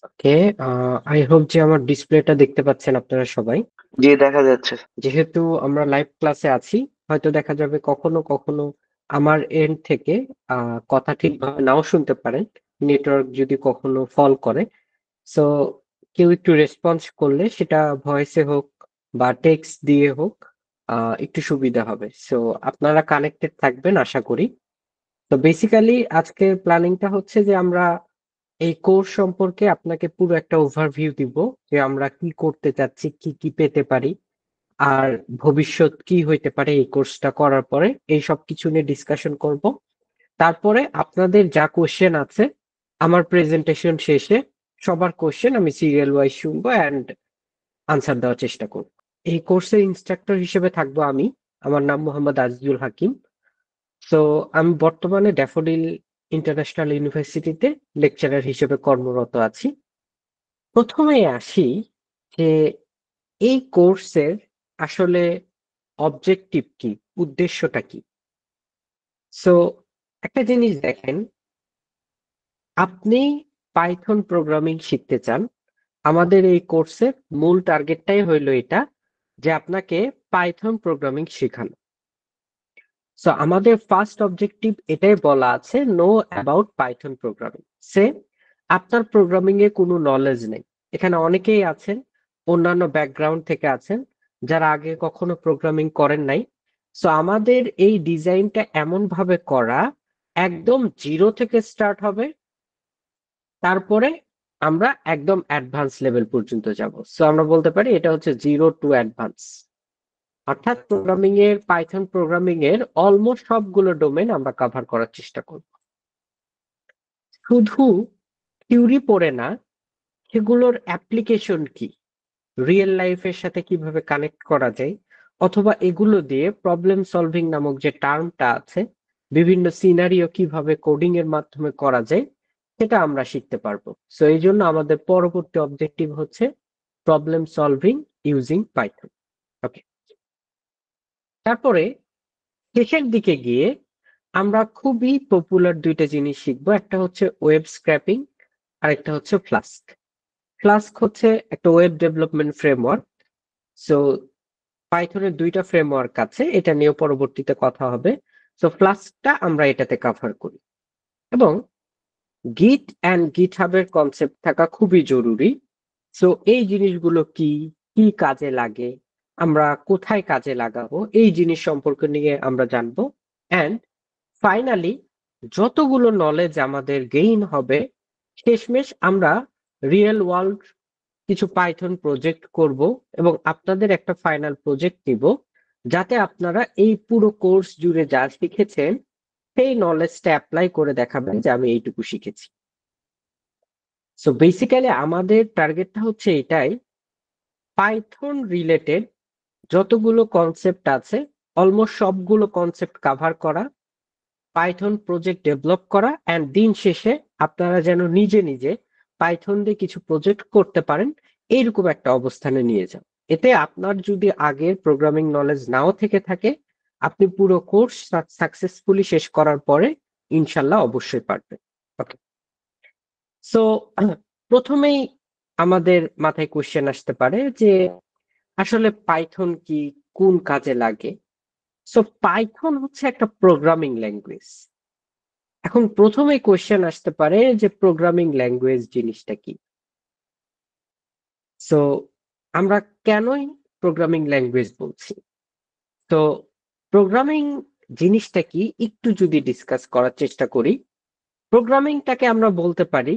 Okay, I hope যে আমার ডিসপ্লেটা দেখতে পাচ্ছেন আপনারা সবাই। জি, দেখা যাচ্ছে। যেহেতু আমরা লাইভ ক্লাসে আছি, হয়তো দেখা যাবে কখনো কখনো আমার এন্ড থেকে কথা ঠিকভাবে নাও শুনতে পারেন, নেটওয়ার্ক যদি কখনো ফল করে। সো কেউ একটু রেসপন্স করলে সেটা ভয়েসে হোক বা টেক্সট দিয়ে হোক, একটু সুবিধা হবে। সো আপনারা কানেক্টেড থাকবেন আশা করি। তো বেসিক্যালি আজকের প্ল্যানিংটা হচ্ছে যে আমরা এই কোর্স সম্পর্কে আপনাকে পুরো একটা ওভারভিউ দিব, যে আমরা কি করতে চাচ্ছি, কি কি পেতে পারি, আর ভবিষ্যৎ কি হইতে পারে এই কোর্সটা করার পরে, এই সব কিছু নিয়ে ডিসকাশন করব। তারপরে আপনাদের যা কোশ্চেন আছে, আমার প্রেজেন্টেশন শেষে সবার কোশ্চেন আমি সিরিয়াল ওয়াইজ শুনবো অ্যান্ড আনসার দেওয়ার চেষ্টা করব। এই কোর্সের ইনস্ট্রাক্টর হিসেবে থাকবো আমি। আমার নাম মোহাম্মদ আজিজুল হাকিম। সো আমি বর্তমানে ড্যাফোডিল ইন্টারন্যাশনাল ইউনিভার্সিটিতে লেকচারার হিসেবে কর্মরত আছি। প্রথমে আসি যে এই কোর্সের আসলে অবজেক্টিভ কি, উদ্দেশ্যটা কি। সো একটা জিনিস দেখেন, আপনি পাইথন প্রোগ্রামিং শিখতে চান, আমাদের এই কোর্সের মূল টার্গেটটাই হইলো এটা, যে আপনাকে পাইথন প্রোগ্রামিং শেখানো। সো আমাদের ফার্স্ট অবজেক্টিভ এটাই বলা আছে, নো অ্যাবাউট পাইথন প্রোগ্রামিং। সে আপনার প্রোগ্রামিং এ কোনো নলেজ নেই। এখানে অনেকেই আছেন, অন্যান্য ব্যাকগ্রাউন্ড থেকে আছেন, যারা আগে কখনো প্রোগ্রামিং করেন নাই। সো আমাদের এই ডিজাইনটা এমন ভাবে করা, একদম জিরো থেকে স্টার্ট হবে, তারপরে আমরা একদম অ্যাডভান্স লেভেল পর্যন্ত যাব। সো আমরা বলতে পারি এটা হচ্ছে জিরো টু অ্যাডভান্স। অর্থাৎ প্রোগ্রামিং এর, পাইথন প্রোগ্রামিং এর অলমোস্ট সবগুলো ডোমেন আমরা কভার করার চেষ্টা করব। শুধু থিওরি পড়ে না, সেগুলোর অ্যাপ্লিকেশন কি, রিয়েল লাইফের সাথে কিভাবে কানেক্ট করা যায়, অথবা এগুলো দিয়ে প্রবলেম সলভিং নামক যে টার্মটা আছে, বিভিন্ন সিনারিও কিভাবে কোডিং এর মাধ্যমে করা যায়, সেটা আমরা শিখতে পারবো। সো এই জন্য আমাদের পরবর্তী অবজেক্টিভ হচ্ছে প্রবলেম সলভিং ইউজিং পাইথন। ওকে, তারপরে শেষের দিকে গিয়ে আমরা খুবই পপুলার দুইটা জিনিস শিখবো, একটা হচ্ছে ওয়েব স্ক্র্যাপিং, আর একটা হচ্ছে ফ্লাস্ক। ফ্লাস্ক হচ্ছে একটা ওয়েব ডেভেলপমেন্ট ফ্রেমওয়ার্ক। সো পাইথনের দুইটা ফ্রেমওয়ার্ক আছে, এটা নিয়ে পরবর্তীতে কথা হবে। সো ফ্লাস্কটা আমরা এটাতে কভার করি। এবং গিট অ্যান্ড গিট হাবের কনসেপ্ট থাকা খুবই জরুরি। সো এই জিনিসগুলো কি, কি কাজে লাগে, আমরা কোথায় কাজে লাগাবো, এই জিনিস সম্পর্কে নিয়ে আমরা জানবো। অ্যান্ড ফাইনালি যতগুলো নলেজ আমাদের গেইন হবে, শেষমেশ আমরা রিয়েল ওয়ার্ল্ড কিছু পাইথন প্রজেক্ট করব এবং আপনাদের একটা ফাইনাল প্রজেক্ট দিব, যাতে আপনারা এই পুরো কোর্স জুড়ে যা শিখেছেন সেই নলেজটা অ্যাপ্লাই করে দেখাবেন যে আমি এইটুকু শিখেছি। সো বেসিক্যালি আমাদের টার্গেটটা হচ্ছে এটাই, পাইথন রিলেটেড যতগুলো কনসেপ্ট আছে অলমোস্ট সবগুলো কনসেপ্ট কভার করা, পাইথন প্রজেক্ট ডেভেলপ করা, অ্যান্ড দিন শেষে আপনারা যেন নিজে নিজে পাইথন দিয়ে কিছু প্রজেক্ট করতে পারেন, এইরকম একটা অবস্থানে নিয়ে যান। এতে আপনার যদি আগের প্রোগ্রামিং নলেজ নাও থেকে থাকে, আপনি পুরো কোর্স সাকসেসফুলি শেষ করার পরে ইনশাল্লাহ অবশ্যই পারবেন। ওকে, সো প্রথমেই আমাদের মাথায় কোশ্চেন আসতে পারে যে আসলে পাইথন কি, কোন কাজে লাগে। সো পাইথন হচ্ছে একটা প্রোগ্রামিং ল্যাঙ্গুয়েজ। এখন প্রথমেই কোশ্চেন আসতে পারে যে প্রোগ্রামিং ল্যাঙ্গুয়েজ জিনিসটা কি। সো আমরা কেনই প্রোগ্রামিং ল্যাঙ্গুয়েজ বলছি, তো প্রোগ্রামিং জিনিসটা কি একটু যদি ডিসকাস করার চেষ্টা করি। প্রোগ্রামিংটাকে আমরা বলতে পারি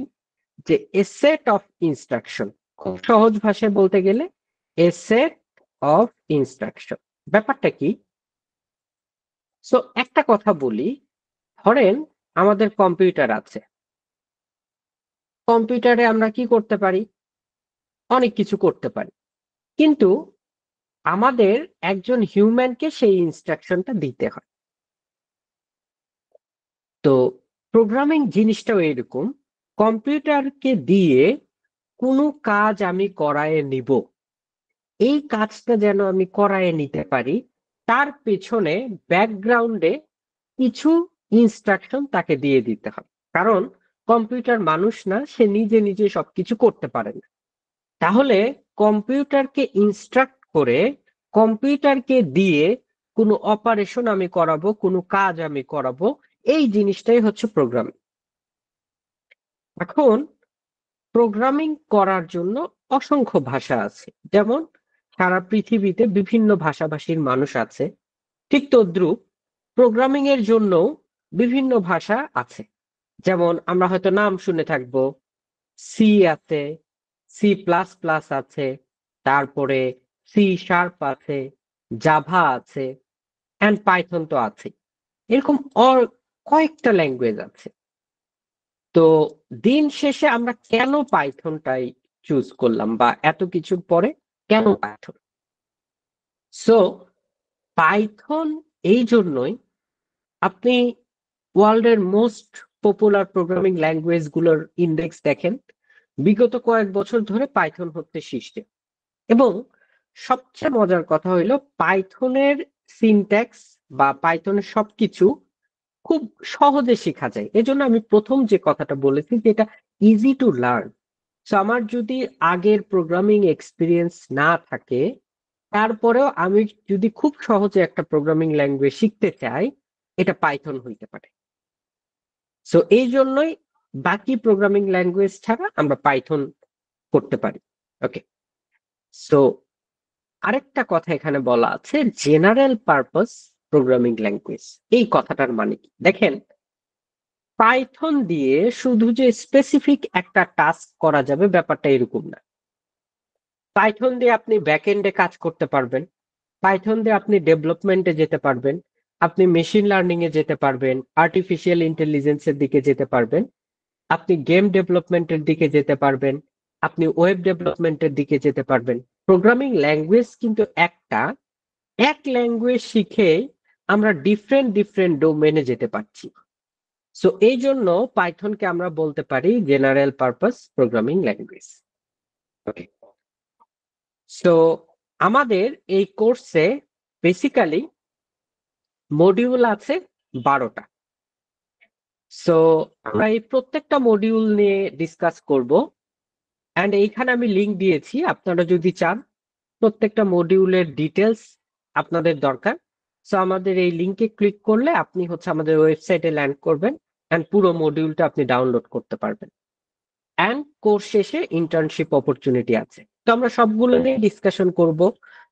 যে এ সেট অফ ইনস্ট্রাকশন, খুব সহজ ভাষায় বলতে গেলে এ সেট অফ ইনস্ট্রাকশন। ব্যাপারটা কি, সো একটা কথা বলি, ধরেন আমাদের কম্পিউটার আছে, কম্পিউটারে আমরা কি করতে পারি, অনেক কিছু করতে পারি, কিন্তু আমাদের একজন হিউম্যানকে সেই ইনস্ট্রাকশনটা দিতে হয়। তো প্রোগ্রামিং জিনিসটাও এরকম, কম্পিউটারকে দিয়ে কোনো কাজ আমি করায় নিব, এই কাজটা যেন আমি করায় নিতে পারি, তার পেছনে ব্যাকগ্রাউন্ডে কিছু ইনস্ট্রাকশন তাকে দিয়ে দিতে হবে। কারণ কম্পিউটার মানুষ না, সে নিজে নিজে সবকিছু করতে পারে না। তাহলে কম্পিউটারকে ইনস্ট্রাক্ট করে কম্পিউটারকে দিয়ে কোনো অপারেশন আমি করাবো, কোনো কাজ আমি করাবো, এই জিনিসটাই হচ্ছে প্রোগ্রামিং। এখন প্রোগ্রামিং করার জন্য অসংখ্য ভাষা আছে। যেমন সারা পৃথিবীতে বিভিন্ন ভাষাভাষীর মানুষ আছে, ঠিক তদ্রুপ প্রোগ্রামিং এর জন্য বিভিন্ন ভাষা আছে। যেমন আমরা হয়তো নাম শুনে থাকবো, সি আছে, সি প্লাস প্লাস আছে, তারপরে সি শার্প আছে, জাভা আছে, অ্যান্ড পাইথন তো আছে। এরকম কয়েকটা ল্যাঙ্গুয়েজ আছে। তো দিন শেষে আমরা কেন পাইথনটাই চুজ করলাম, বা এত কিছুর পরে কেন পাইথন? সো পাইথন এই জন্যই, আপনি ওয়ার্ল্ডের মোস্ট পপুলার প্রোগ্রামিং ল্যাঙ্গুয়েজ গুলোর ইন্ডেক্স দেখেন, বিগত কয়েক বছর ধরে পাইথন হচ্ছে শীর্ষে। এবং সবচেয়ে মজার কথা হইলো পাইথনের সিনট্যাক্স বা পাইথনের সবকিছু খুব সহজে শেখা যায়। এজন্য আমি প্রথম যে কথাটা বলেছি যে এটা ইজি টু লার্ন। সো আমার যদি আগের প্রোগ্রামিং এক্সপিরিয়েন্স না থাকে, তারপরেও আমি যদি খুব সহজে একটা প্রোগ্রামিং ল্যাঙ্গুয়েজ শিখতে চাই, এটা পাইথন হইতে পারে। সো এই জন্যই বাকি প্রোগ্রামিং ল্যাঙ্গুয়েজ ছাড়া আমরা পাইথন করতে পারি। ওকে, সো আরেকটা কথা এখানে বলা আছে, জেনারেল পারপাস প্রোগ্রামিং ল্যাঙ্গুয়েজ। এই কথাটার মানে কি দেখেন, পাইথন দিয়ে শুধু যে স্পেসিফিক একটা টাস্ক করা যাবে ব্যাপারটা এরকম না। পাইথন দিয়ে আপনি ব্যাকএন্ডে কাজ করতে পারবেন, পাইথন দিয়ে আপনি ডেভেলপমেন্টে যেতে পারবেন, আপনি মেশিন লার্নিং এ যেতে পারবেন, আর্টিফিশিয়াল ইন্টেলিজেন্সের দিকে যেতে পারবেন, আপনি গেম ডেভেলপমেন্টের দিকে যেতে পারবেন, আপনি ওয়েব ডেভেলপমেন্টের দিকে যেতে পারবেন। প্রোগ্রামিং ল্যাঙ্গুয়েজ কিন্তু একটা, এক ল্যাঙ্গুয়েজ শিখে আমরা ডিফারেন্ট ডিফারেন্ট ডোমেনে যেতে পারছি। সো এই জন্য পাইথনকে আমরা বলতে পারি জেনারেল পারপাস প্রোগ্রামিং ল্যাঙ্গুয়েজ। ওকে, সো আমাদের এই কোর্সে বেসিক্যালি মডিউল আছে 12টা। সো আমরা এই প্রত্যেকটা মডিউল নিয়ে ডিসকাস করব, অ্যান্ড এইখানে আমি লিংক দিয়েছি, আপনারা যদি চান প্রত্যেকটা মডিউলের ডিটেলস আপনাদের দরকার, সো আমাদের এই লিংকে ক্লিক করলে আপনি হচ্ছে আমাদের ওয়েবসাইটে ল্যান্ড করবেন, অ্যান্ড পুরো মডিউলটা আপনি ডাউনলোড করতে পারবেন। অ্যান্ড কোর্স শেষে ইন্টার্নশিপ অপরচুনিটি আছে। তো আমরা সবগুলো নিয়ে ডিসকাশন করব,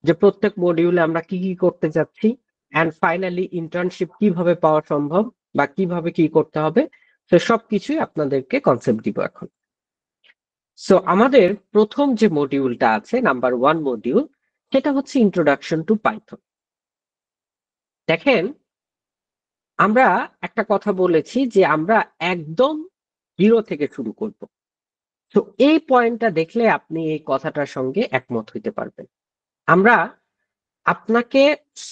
যে প্রত্যেক মডিউলে আমরা কি কি করতে যাচ্ছি, অ্যান্ড ফাইনালি ইন্টার্নশিপ কিভাবে পাওয়া সম্ভব বা কিভাবে কি করতে হবে। তো সবকিছুই আপনাদেরকে কনসেপ্ট দিব এখন। সো আমাদের প্রথম যে মডিউলটা আছে, নাম্বার 1 মডিউল, সেটা হচ্ছে ইন্ট্রোডাকশন টু পাইথন। দেখেন, আমরা একটা কথা বলেছি যে আমরা একদম জিরো থেকে শুরু করব। তো এই পয়েন্টটা দেখলে আপনি এই কথাটার সঙ্গে একমত হইতে পারবেন। আমরা আপনাকে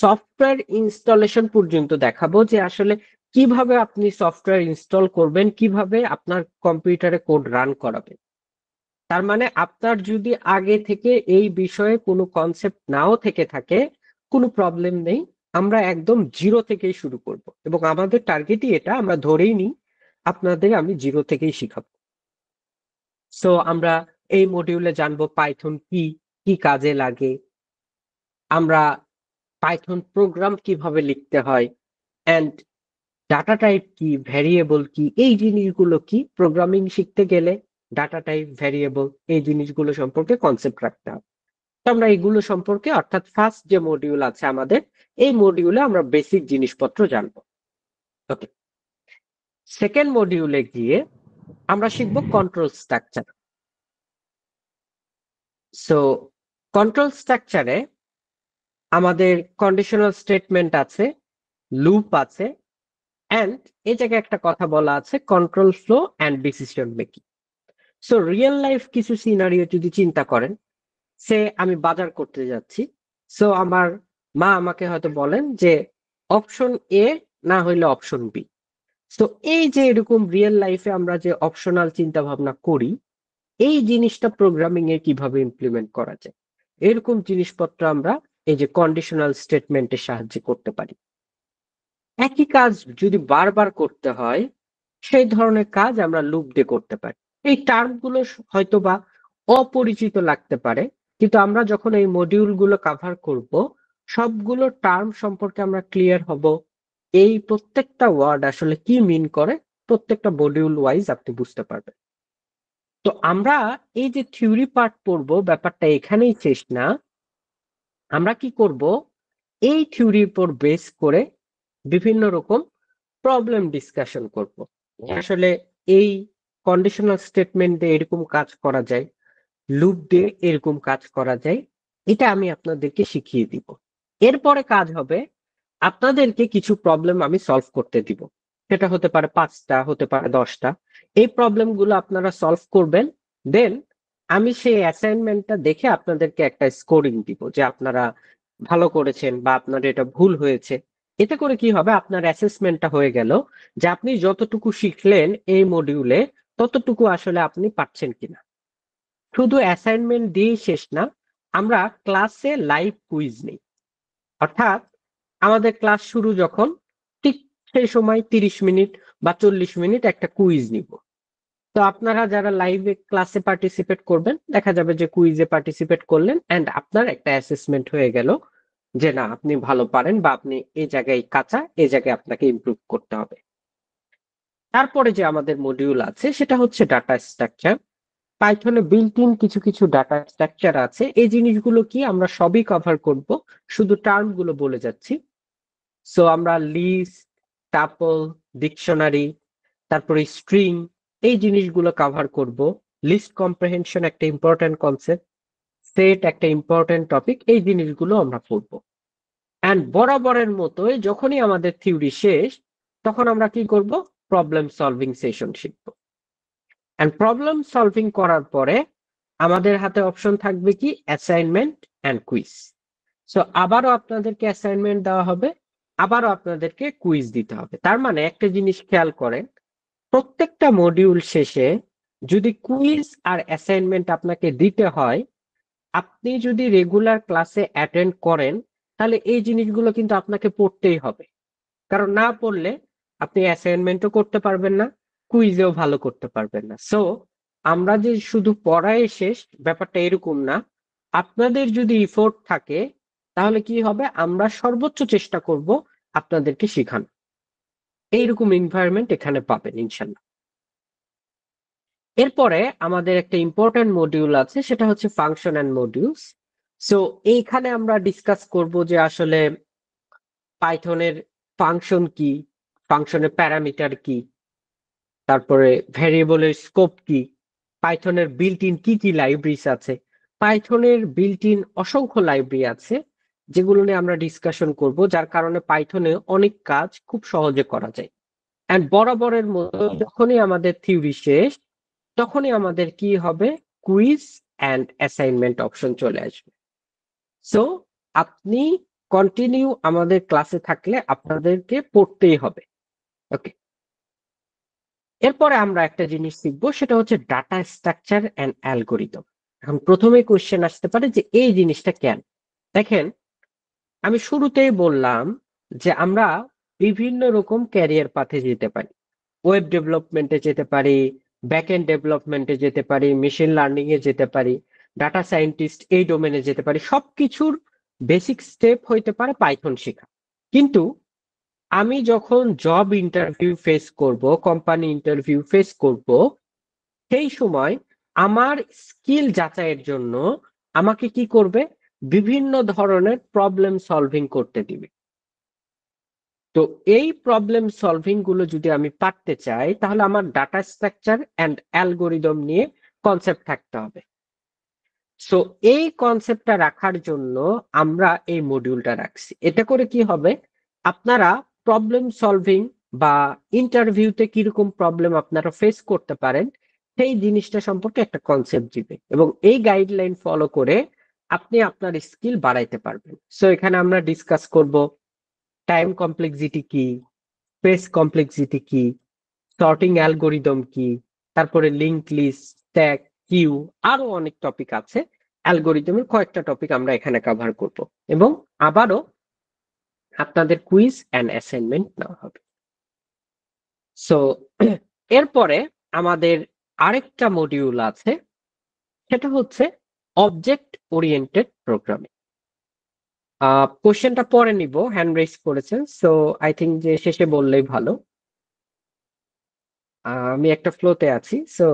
সফটওয়্যার ইনস্টলেশন পর্যন্ত দেখাবো, যে আসলে কিভাবে আপনি সফটওয়্যার ইনস্টল করবেন, কিভাবে আপনার কম্পিউটারে কোড রান করাবেন। তার মানে আপনার যদি আগে থেকে এই বিষয়ে কোনো কনসেপ্ট নাও থেকে থাকে, কোনো প্রবলেম নেই, আমরা একদম জিরো থেকেই শুরু করব, এবং আমাদের টার্গেটই এটা, আমরা ধরেই নিই আপনাদের আমি জিরো থেকেই শিখাবো। সো আমরা এই মডিউলে জানবো পাইথন কি, কি কাজে লাগে, আমরা পাইথন প্রোগ্রাম কিভাবে লিখতে হয়, এন্ড ডাটা টাইপ কি, ভ্যারিয়েবল কি, এই জিনিসগুলো কি। প্রোগ্রামিং শিখতে গেলে ডাটা টাইপ, ভ্যারিয়েবল, এই জিনিসগুলো সম্পর্কে কনসেপ্ট রাখতে হবে। তো আমরা এগুলো সম্পর্কে, অর্থাৎ ফার্স্ট যে মডিউল আছে আমাদের, এই মডিউলে আমরা বেসিক জিনিসপত্র জানবো। ওকে, সেকেন্ড মডিউলে গিয়ে আমরা শিখবো কন্ট্রোল স্ট্রাকচার। সো কন্ট্রোল স্ট্রাকচারে আমাদের কন্ডিশনাল স্টেটমেন্ট আছে, লুপ আছে, অ্যান্ড এই জায়গায় একটা কথা বলা আছে, control flow and decision making. So real life কিছু সিনারিও যদি চিন্তা করেন, সে আমি বাজার করতে যাচ্ছি, সো আমার মা আমাকে হয়তো বলেন যে অপশন এ না হইলে অপশন বি। তো এই যে এরকম রিয়েল লাইফে আমরা যে অপশনাল চিন্তা ভাবনা করি, এই জিনিসটা প্রোগ্রামিং এ কিভাবে ইমপ্লিমেন্ট করা যায়, এরকম জিনিসপত্র আমরা এই যে কন্ডিশনাল স্টেটমেন্টের সাহায্যে করতে পারি। একই কাজ যদি বারবার করতে হয়, সেই ধরনের কাজ আমরা লুপ দিয়ে করতে পারি। এই টার্মগুলো হয়তোবা অপরিচিত লাগতে পারে, কিন্তু আমরা যখন এই মডিউলগুলো কভার করব, সবগুলো টার্ম সম্পর্কে আমরা ক্লিয়ার হব। এই প্রত্যেকটা ওয়ার্ড আসলে কি মিন করে প্রত্যেকটা মডিউল ওয়াইজ আপনি বুঝতে পারবেন। তো আমরা এই যে থিওরি পার্ট পড়বো, ব্যাপারটা এখানেই শেষ না। আমরা কি করব, এই থিওরির উপর বেস করে বিভিন্ন রকম প্রবলেম ডিসকাশন করব। আসলে এই কন্ডিশনাল স্টেটমেন্ট দিয়ে এরকম কাজ করা যায়, লুপ দিয়ে এরকম কাজ করা যায়, এটা আমি আপনাদেরকে শিখিয়ে দিব। এরপরে কাজ হবে, আপনাদেরকে কিছু প্রবলেম আমি সলভ করতে দিব। সেটা হতে পারে 5টা, হতে পারে 10টা। এই প্রবলেমগুলো আপনারা সলভ করবেন। দেন আমি সেই অ্যাসাইনমেন্টটা দেখে আপনাদেরকে একটা স্কোরিং দিব যে আপনারা ভালো করেছেন বা আপনার এটা ভুল হয়েছে। এতে করে কি হবে, আপনার অ্যাসেসমেন্টটা হয়ে গেল যে আপনি যতটুকু শিখলেন এই মডিউলে ততটুকু আসলে আপনি পাচ্ছেন কিনা। শুধু অ্যাসাইনমেন্ট দিয়েই শেষ না, আমরা ক্লাসে লাইভ কুইজ নেই। অর্থাৎ আমাদের ক্লাস শুরু যখন, ঠিক সেই সময় 30 মিনিট বা 40 মিনিট একটা কুইজ নিব। তো আপনারা যারা লাইভে ক্লাসে পার্টিসিপেট করবেন, দেখা যাবে যে কুইজে পার্টিসিপেট করলেন এন্ড আপনার একটা অ্যাসেসমেন্ট হয়ে গেল যে না আপনি ভালো পারেন বা আপনি এই জায়গায় কাঁচা, এই জায়গায় আপনাকে ইমপ্রুভ করতে হবে। তারপরে যে আমাদের মডিউল আছে সেটা হচ্ছে ডাটা স্ট্রাকচার। পাইথনে বিল্ট ইন কিছু কিছু ডাটা স্ট্রাকচার আছে, এই জিনিসগুলো কি আমরা সবই কভার করব, শুধু টার্ম গুলো বলে যাচ্ছি। সো আমরা লিস্ট, টাপল, ডিকশনারি, তারপরে স্ট্রিং, এই জিনিসগুলো কভার করব। লিস্ট কম্প্রিহেনশন একটা ইম্পর্টেন্ট কনসেপ্ট, সেট একটা ইম্পর্টেন্ট টপিক, এই জিনিসগুলো আমরা পড়বো। এন্ড বরাবরের মতোই যখনই আমাদের থিওরি শেষ, তখন আমরা কি করব, প্রবলেম সলভিং সেশন শিখবো। এন্ড প্রবলেম সলভিং করার পরে আমাদের হাতে অপশন থাকবে কি, অ্যাসাইনমেন্ট এন্ড কুইজ। সো আবারও আপনাদেরকে অ্যাসাইনমেন্ট দেওয়া হবে, আবারও আপনাদেরকে কুইজ দিতে হবে। তার মানে একটা জিনিস খেয়াল করেন, প্রত্যেকটা মডিউল শেষে যদি কুইজ আর অ্যাসাইনমেন্ট আপনাকে দিতে হয়, আপনি যদি রেগুলার ক্লাসে অ্যাটেন্ড করেন, তাহলে এই জিনিসগুলো কিন্তু আপনাকে পড়তেই হবে। কারণ না পড়লে আপনি অ্যাসাইনমেন্টও করতে পারবেন না, কুইজেও ভালো করতে পারবেন না। সো আমরা যে শুধু পড়ায় শেষ, ব্যাপারটা এরকম না। আপনাদের যদি ইফোর্ট থাকে, তাহলে কি হবে, আমরা সর্বোচ্চ চেষ্টা করব আপনাদেরকে শেখানো। এইরকম এনভায়রনমেন্ট এখানে পাবেন ইনশাল্লাহ। এরপরে আমাদের একটা ইম্পর্টেন্ট মডিউল আছে, সেটা হচ্ছে ফাংশন এন্ড মডিউলস। সো এইখানে আমরা ডিসকাস করব যে আসলে পাইথনের ফাংশন কি, ফাংশনের প্যারামিটার কি, তারপরে ভ্যারিয়েবলের স্কোপ কি, পাইথনের বিল্ট ইন কি কি লাইব্রেরিজ আছে। পাইথনের বিল্ট ইন অসংখ্য লাইব্রেরি আছে, যেগুলো নিয়ে আমরা ডিসকাশন করব, যার কারণে পাইথনে অনেক কাজ খুব সহজে করা যায়। এন্ড বরাবরের মতো যখনই আমাদের থিওরি শেষ, তখনই আমাদের কি হবে, কুইজ এন্ড অ্যাসাইনমেন্ট অপশন চলে আসবে। সো আপনি কন্টিনিউ আমাদের ক্লাসে থাকলে আপনাদেরকে পড়তেই হবে। ওকে, এরপরে আমরা একটা জিনিস শিখবো, সেটা হচ্ছে ডাটা স্ট্রাকচার এন্ড অ্যালগোরিদম। এখন প্রথমে কোশ্চেন আসতে পারে যে এই জিনিসটা কেন। দেখেন, আমি শুরুতেই বললাম যে আমরা বিভিন্ন রকম ক্যারিয়ার পাথে যেতে পারি। ওয়েব ডেভেলপমেন্টে যেতে পারি, ব্যাকএন্ড ডেভেলপমেন্টে যেতে পারি, মেশিন লার্নিং এ যেতে পারি, ডাটা সায়েন্টিস্ট এই ডোমেনে যেতে পারি। সবকিছুর বেসিক স্টেপ হইতে পারে পাইথন শেখা। কিন্তু আমি যখন জব ইন্টারভিউ ফেস করব, কোম্পানি ইন্টারভিউ ফেস করব, সেই সময় আমার স্কিল যাচাইয়ের জন্য আমাকে কি করবে, বিভিন্ন ধরনের প্রবলেম সলভিং করতে দিবে। তো এই প্রবলেম সলভিং গুলো যদি আমি পারতে চাই, তাহলে আমার ডাটা স্ট্রাকচার এন্ড অ্যালগোরিদম নিয়ে কনসেপ্ট থাকতে হবে। সো এই কনসেপ্টটা রাখার জন্য আমরা এই মডিউলটা রাখছি। এটা করে কি হবে, আপনারা প্রবলেম সলভিং বা ইন্টারভিউতে কিরকম প্রবলেম আপনারা ফেস করতে পারেন, সেই জিনিসটা সম্পর্কে একটা কনসেপ্ট দিবে, এবং এই গাইডলাইন ফলো করে আপনি আপনার স্কিল বাড়াইতে পারবেন। সো এখানে আমরা ডিসকাস করব টাইম কমপ্লেক্সিটি কি, স্পেস কমপ্লেক্সিটি কি, সর্টিং অ্যালগোরিদম কি, তারপরে লিংক লিস্ট, স্ট্যাক, কিউ, আরো অনেক টপিক আছে। অ্যালগোরিদমের কয়েকটা টপিক আমরা এখানে কভার করব, এবং আবারও আপনাদের কুইজ এন্ড অ্যাসাইনমেন্ট নেওয়া হবে। সো এরপরে আমাদের আরেকটা মডিউল আছে, সেটা হচ্ছে অবজেক্ট ওরিয়েন্টেড প্রোগ্রামিং। কোশ্চেনটা পরে নিব, হ্যান্ড রেজ করেছেন, সো আই থিঙ্ক যে শেষে বললেই ভালো। আমি একটা ফ্লোতে আছি, সো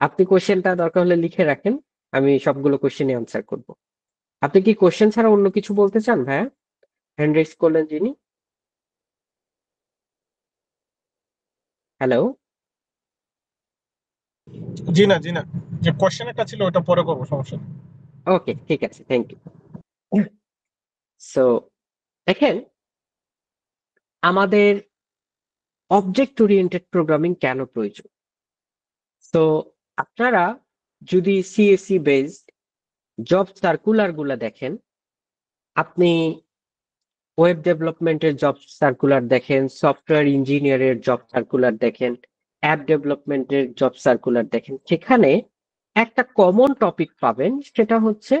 আপনি কোশ্চেনটা দরকার হলে লিখে রাখেন, আমি সবগুলো কোশ্চেনে আনসার করব। আপনি কি কোশ্চেন ছাড়া অন্য কিছু বলতে চান ভাইয়া? হ্যান্ড রেজ করলেন যিনি। হ্যালো। জি না, জি না, যে কোশ্চেন একটা ছিল ওটা পরে করবো, সমস্যা নেই। ওকে, ঠিক আছে, থ্যাংক ইউ। সো দেখেন, আমাদের অবজেক্ট ওরিয়েন্টেড প্রোগ্রামিং কেন প্রয়োজন? তো আপনারা যদি সিএসসি বেসড জব সার্কুলার গুলা দেখেন, আপনি ওয়েব ডেভেলপমেন্টের জব সার্কুলার দেখেন, সফটওয়্যার ইঞ্জিনিয়ারের জব সার্কুলার দেখেন, অ্যাপ ডেভেলপমেন্টের জব সার্কুলার দেখেন, সেখানে একটা কমন টপিক পাবেন, সেটা হচ্ছে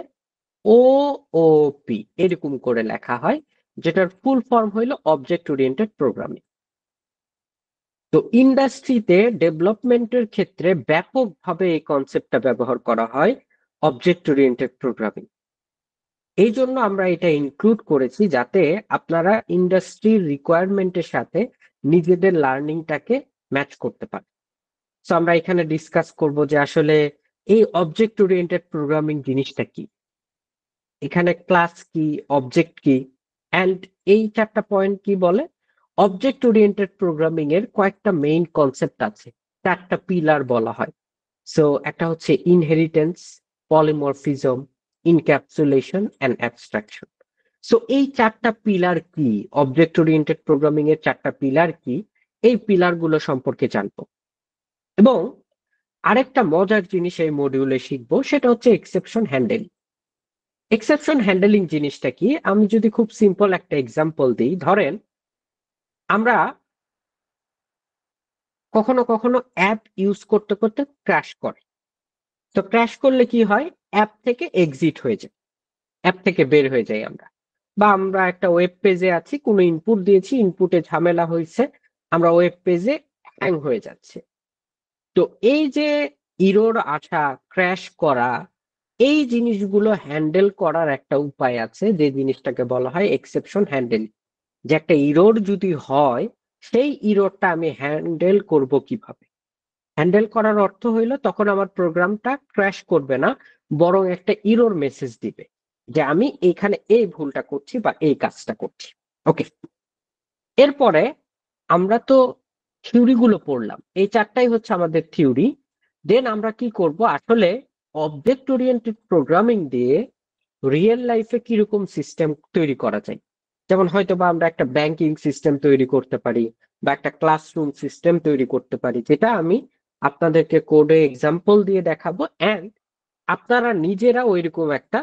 ওওপি এরকম করে লেখা হয়, যেটার ফুল ফর্ম হইল অবজেক্ট ওরিয়েন্টেড প্রোগ্রামিং। তো ইন্ডাস্ট্রিতে ডেভেলপমেন্টের ক্ষেত্রে ব্যাপকভাবে এই কনসেপ্টটা ব্যবহার করা হয়, অবজেক্ট ওরিয়েন্টেড প্রোগ্রামিং। এই জন্য আমরা এটা ইনক্লুড করেছি, যাতে আপনারা ইন্ডাস্ট্রির রিকোয়ারমেন্টের সাথে নিজেদের লার্নিংটাকে ম্যাচ করতে পারেন। সো আমরা এখানে ডিসকাস করব যে আসলে এই অবজেক্ট ওরিয়েন্টেড প্রোগ্রামিং জিনিসটা কি, এখানে ক্লাস কি, অবজেক্ট কি, অ্যান্ড এই চারটা পয়েন্ট কি বলে। অবজেক্ট ওরিয়েন্টেড প্রোগ্রামিং এর কয়েকটা মেইন কনসেপ্ট আছে, চারটা পিলার বলা হয়। সো একটা হচ্ছে inheritance, polymorphism, encapsulation and abstraction. So এই চারটা পিলার কি, অবজেক্ট ওরিয়েন্টেড প্রোগ্রামিং এর চারটা পিলার কি, এই পিলার গুলো সম্পর্কে জানবো। এবং আরেকটা মজার জিনিস এই মডিউলে শিখবো, সেটা হচ্ছে এক্সেপশন হ্যান্ডেল। এক্সেপশন হ্যান্ডেলিং জিনিসটা কি, আমি যদি খুব সিম্পল একটা এক্সাম্পল দিই, ধরেন আমরা কখনো কখনো অ্যাপ ইউজ করতে করতে ক্র্যাশ করে। তো ক্র্যাশ করলে কি হয়, অ্যাপ থেকে এক্সিট হয়ে যায়, অ্যাপ থেকে বের হয়ে যাই আমরা। বা আমরা একটা ওয়েব পেজে আছি, কোনো ইনপুট দিয়েছি, ইনপুটে ঝামেলা হয়েছে, আমরা ওয়েব পেজে হ্যাং হয়ে যাচ্ছে। তো এই যে ইরোর আসা, ক্র্যাশ করা, এই জিনিসগুলো হ্যান্ডেল করার একটা উপায় আছে, যে জিনিসটাকে বলা হয় এক্সেপশন হ্যান্ডেল। যে একটা ইরোর যদি হয়, সেই ইরোরটা আমি হ্যান্ডেল করব কিভাবে। হ্যান্ডেল করার অর্থ হইলো তখন আমার প্রোগ্রামটা ক্র্যাশ করবে না, বরং একটা ইরোর মেসেজ দিবে যে আমি এখানে এই ভুলটা করছি বা এই কাজটা করছি। ওকে, এরপরে আমরা তো থিওরি গুলো পড়লাম, এই চারটাই হচ্ছে আমাদের থিওরি। দেন আমরা কি করব, আসলে অবজেক্ট ওরিয়েন্টেড প্রোগ্রামিং দিয়ে রিয়েল লাইফে কিরকম সিস্টেম তৈরি করা যায়। যেমন হয়তো বা আমরা একটা ব্যাংকিং সিস্টেম তৈরি করতে পারি, বা একটা ক্লাসরুম সিস্টেম তৈরি করতে পারি, যেটা আমি আপনাদেরকে কোডে এক্সাম্পল দিয়ে দেখাবো, এন্ড আপনারা নিজেরা ওইরকম একটা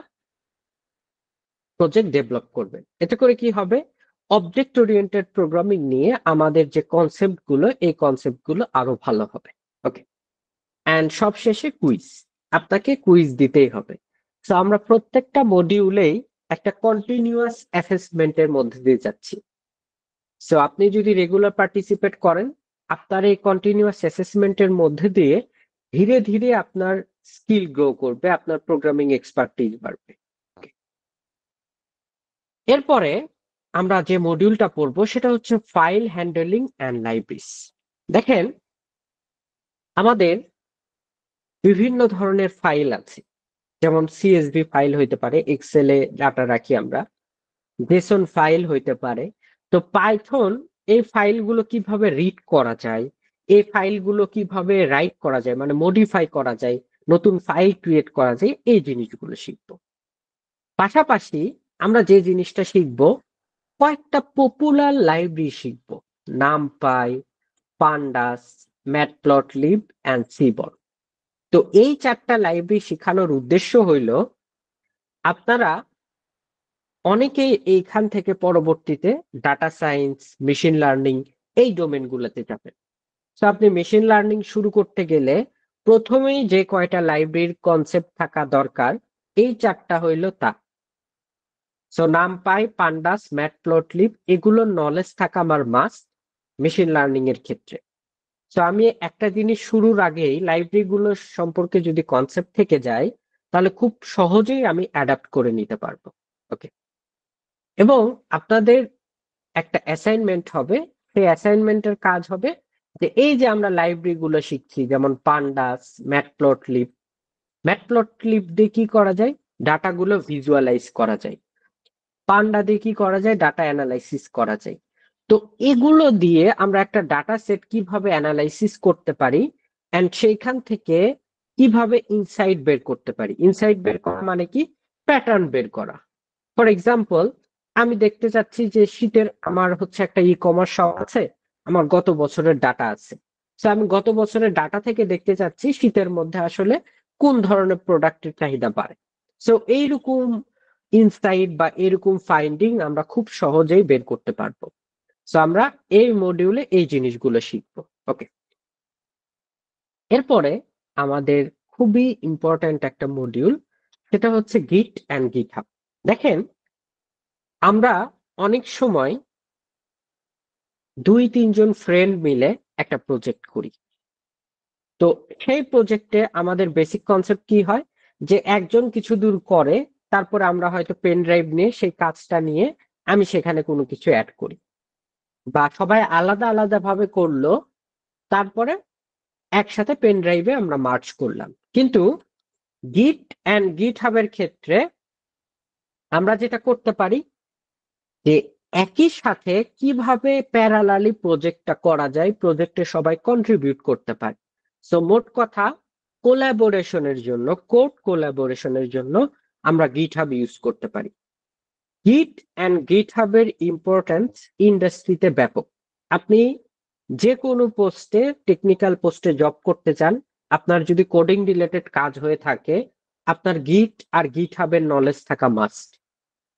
প্রজেক্ট ডেভেলপ করবেন। এতে করে কি হবে, অবজেক্ট ওরিয়েন্টেড প্রোগ্রামিং নিয়ে আমাদের যে কনসেপ্ট গুলো, এই কনসেপ্ট গুলো আরো ভালো হবে। ওকে, এন্ড সবশেষে কুইজ, আপনাকে কুইজ দিতেই হবে। তো আমরা প্রত্যেকটা মডিউলেই একটা কন্টিনিউয়াস অ্যাসেসমেন্টের মধ্যে দিয়ে যাচ্ছি। সো আপনি যদি রেগুলার পার্টিসিপেট করেন, আপনার এই কন্টিনিউয়াস অ্যাসেসমেন্টের মধ্যে দিয়ে ধীরে ধীরে আপনার স্কিল গ্রো করবে, আপনার প্রোগ্রামিং এক্সপার্টিজ বাড়বে। এরপরে আমরা যে মডিউলটা পড়বো, সেটা হচ্ছে ফাইল হ্যান্ডলিং অ্যান্ড লাইব্রেরিজ। দেখেন, আমাদের বিভিন্ন ধরনের ফাইল আছে, যেমন সিএসভি ফাইল হইতে পারে, এক্সেলে ডাটা রাখি আমরা, জেসন ফাইল হইতে পারে। তো পাইথন এই ফাইলগুলো কিভাবে রিড করা যায়, এই ফাইলগুলো কিভাবে রাইট করা যায়, মানে মডিফাই করা যায়, নতুন ফাইল ক্রিয়েট করা যায়, এই জিনিসগুলো শিখবো। পাশাপাশি আমরা যে জিনিসটা শিখবো, কয়েকটা পপুলার লাইব্রেরি শিখবো, নামপাই, পান্ডাস, ম্যাটপ্লটলিব অ্যান্ড সিবর। তো এই চারটা লাইব্রেরি শেখানোর উদ্দেশ্য হইল আপনারা অনেকেই এইখান থেকে পরবর্তীতে ডাটা সায়েন্স, মেশিন লার্নিং এই ডোমেনগুলোতে যাবেন। তো আপনি মেশিন লার্নিং শুরু করতে গেলে প্রথমেই যে কয়টা লাইব্রেরির কনসেপ্ট থাকা দরকার, এই চারটা হইল তা। সো নামপাই, পান্ডাস, ম্যাটপ্লটলিব, এগুলোর নলেজ থাকা আমার মাস্ট মেশিন লার্নিং এর ক্ষেত্রে। তো আমি একটা জিনিস শুরুর আগেই লাইব্রেরি গুলো সম্পর্কে যদি কনসেপ্ট থেকে যায়, তাহলে খুব সহজেই আমি অ্যাডাপ্ট করে নিতে পারবো। ওকে, এবং আপনাদের একটা অ্যাসাইনমেন্ট হবে। সেই অ্যাসাইনমেন্টের কাজ হবে যে এই যে আমরা লাইব্রেরি গুলো শিখছি, যেমন পান্ডাস, ম্যাটপ্লটলিব। ম্যাটপ্লটলিব দিয়ে কি করা যায়? ডাটাগুলো ভিজুয়ালাইজ করা যায়। পান্ডা দিয়ে কি করা যায়? ডাটা অ্যানালাইসিস করা যায়। তো এগুলো দিয়ে আমরা একটা ডাটা সেট কিভাবে অ্যানালাইসিস করতে পারি, এন্ড সেইখান থেকে কিভাবে ইনসাইট বের করতে পারি। ইনসাইট বের করা মানে কি? প্যাটার্ন বের করা। ফর এক্সাম্পল, আমি দেখতে চাচ্ছি যে শীতের আমার হচ্ছে একটা ই কমার্স শপ আছে, আমার গত বছরের ডাটা আছে। তো আমি গত বছরের ডাটা থেকে দেখতে চাচ্ছি শীতের মধ্যে আসলে কোন ধরনের প্রোডাক্টের চাহিদা বাড়ে। সো এইরকম ইনসাইট বা এরকম ফাইন্ডিং আমরা খুব সহজেই বের করতে পারবো। সো আমরা এই মডিউলে এই জিনিসগুলো শিখবো। ওকে, এরপরে আমাদের খুবই ইম্পর্ট্যান্ট একটা মডিউল, সেটা হচ্ছে গিট অ্যান্ড গিটহাব। দেখেন, আমরা অনেক সময় 2-3 জন ফ্রেন্ড মিলে একটা প্রজেক্ট করি। তো সেই প্রজেক্টে আমাদের বেসিক কনসেপ্ট কি হয়, যে একজন কিছু দূর করে, তারপরে আমরা হয়তো পেন ড্রাইভ নিয়ে সেই কাজটা নিয়ে আমি সেখানে কোনো কিছু অ্যাড করি, বা সবাই আলাদা আলাদা ভাবে করলো, তারপরে একসাথে পেন ড্রাইভে আমরা মার্চ করলাম। কিন্তু গিট অ্যান্ড গিট হাবের ক্ষেত্রে আমরা যেটা করতে পারি, যে একই সাথে কিভাবে প্যারালালি প্রজেক্টটা করা যায়, প্রজেক্টে সবাই কন্ট্রিবিউট করতে পারে। সো মোট কথা, কোলাবোরেশনের জন্য, কোড কোলাবোরেশনের জন্য আমরা গিটহাব ইউজ করতে পারি। গিট অ্যান্ড গিটহাবের ইম্পর্টেন্স ইন্ডাস্ট্রিতে ব্যাপক। আপনি যে কোনো পোস্টে, টেকনিক্যাল পোস্টে জব করতে চান, আপনার যদি কোডিং রিলেটেড কাজ হয়ে থাকে, আপনার গিট আর গিটহাবের নলেজ থাকা মাস্ট।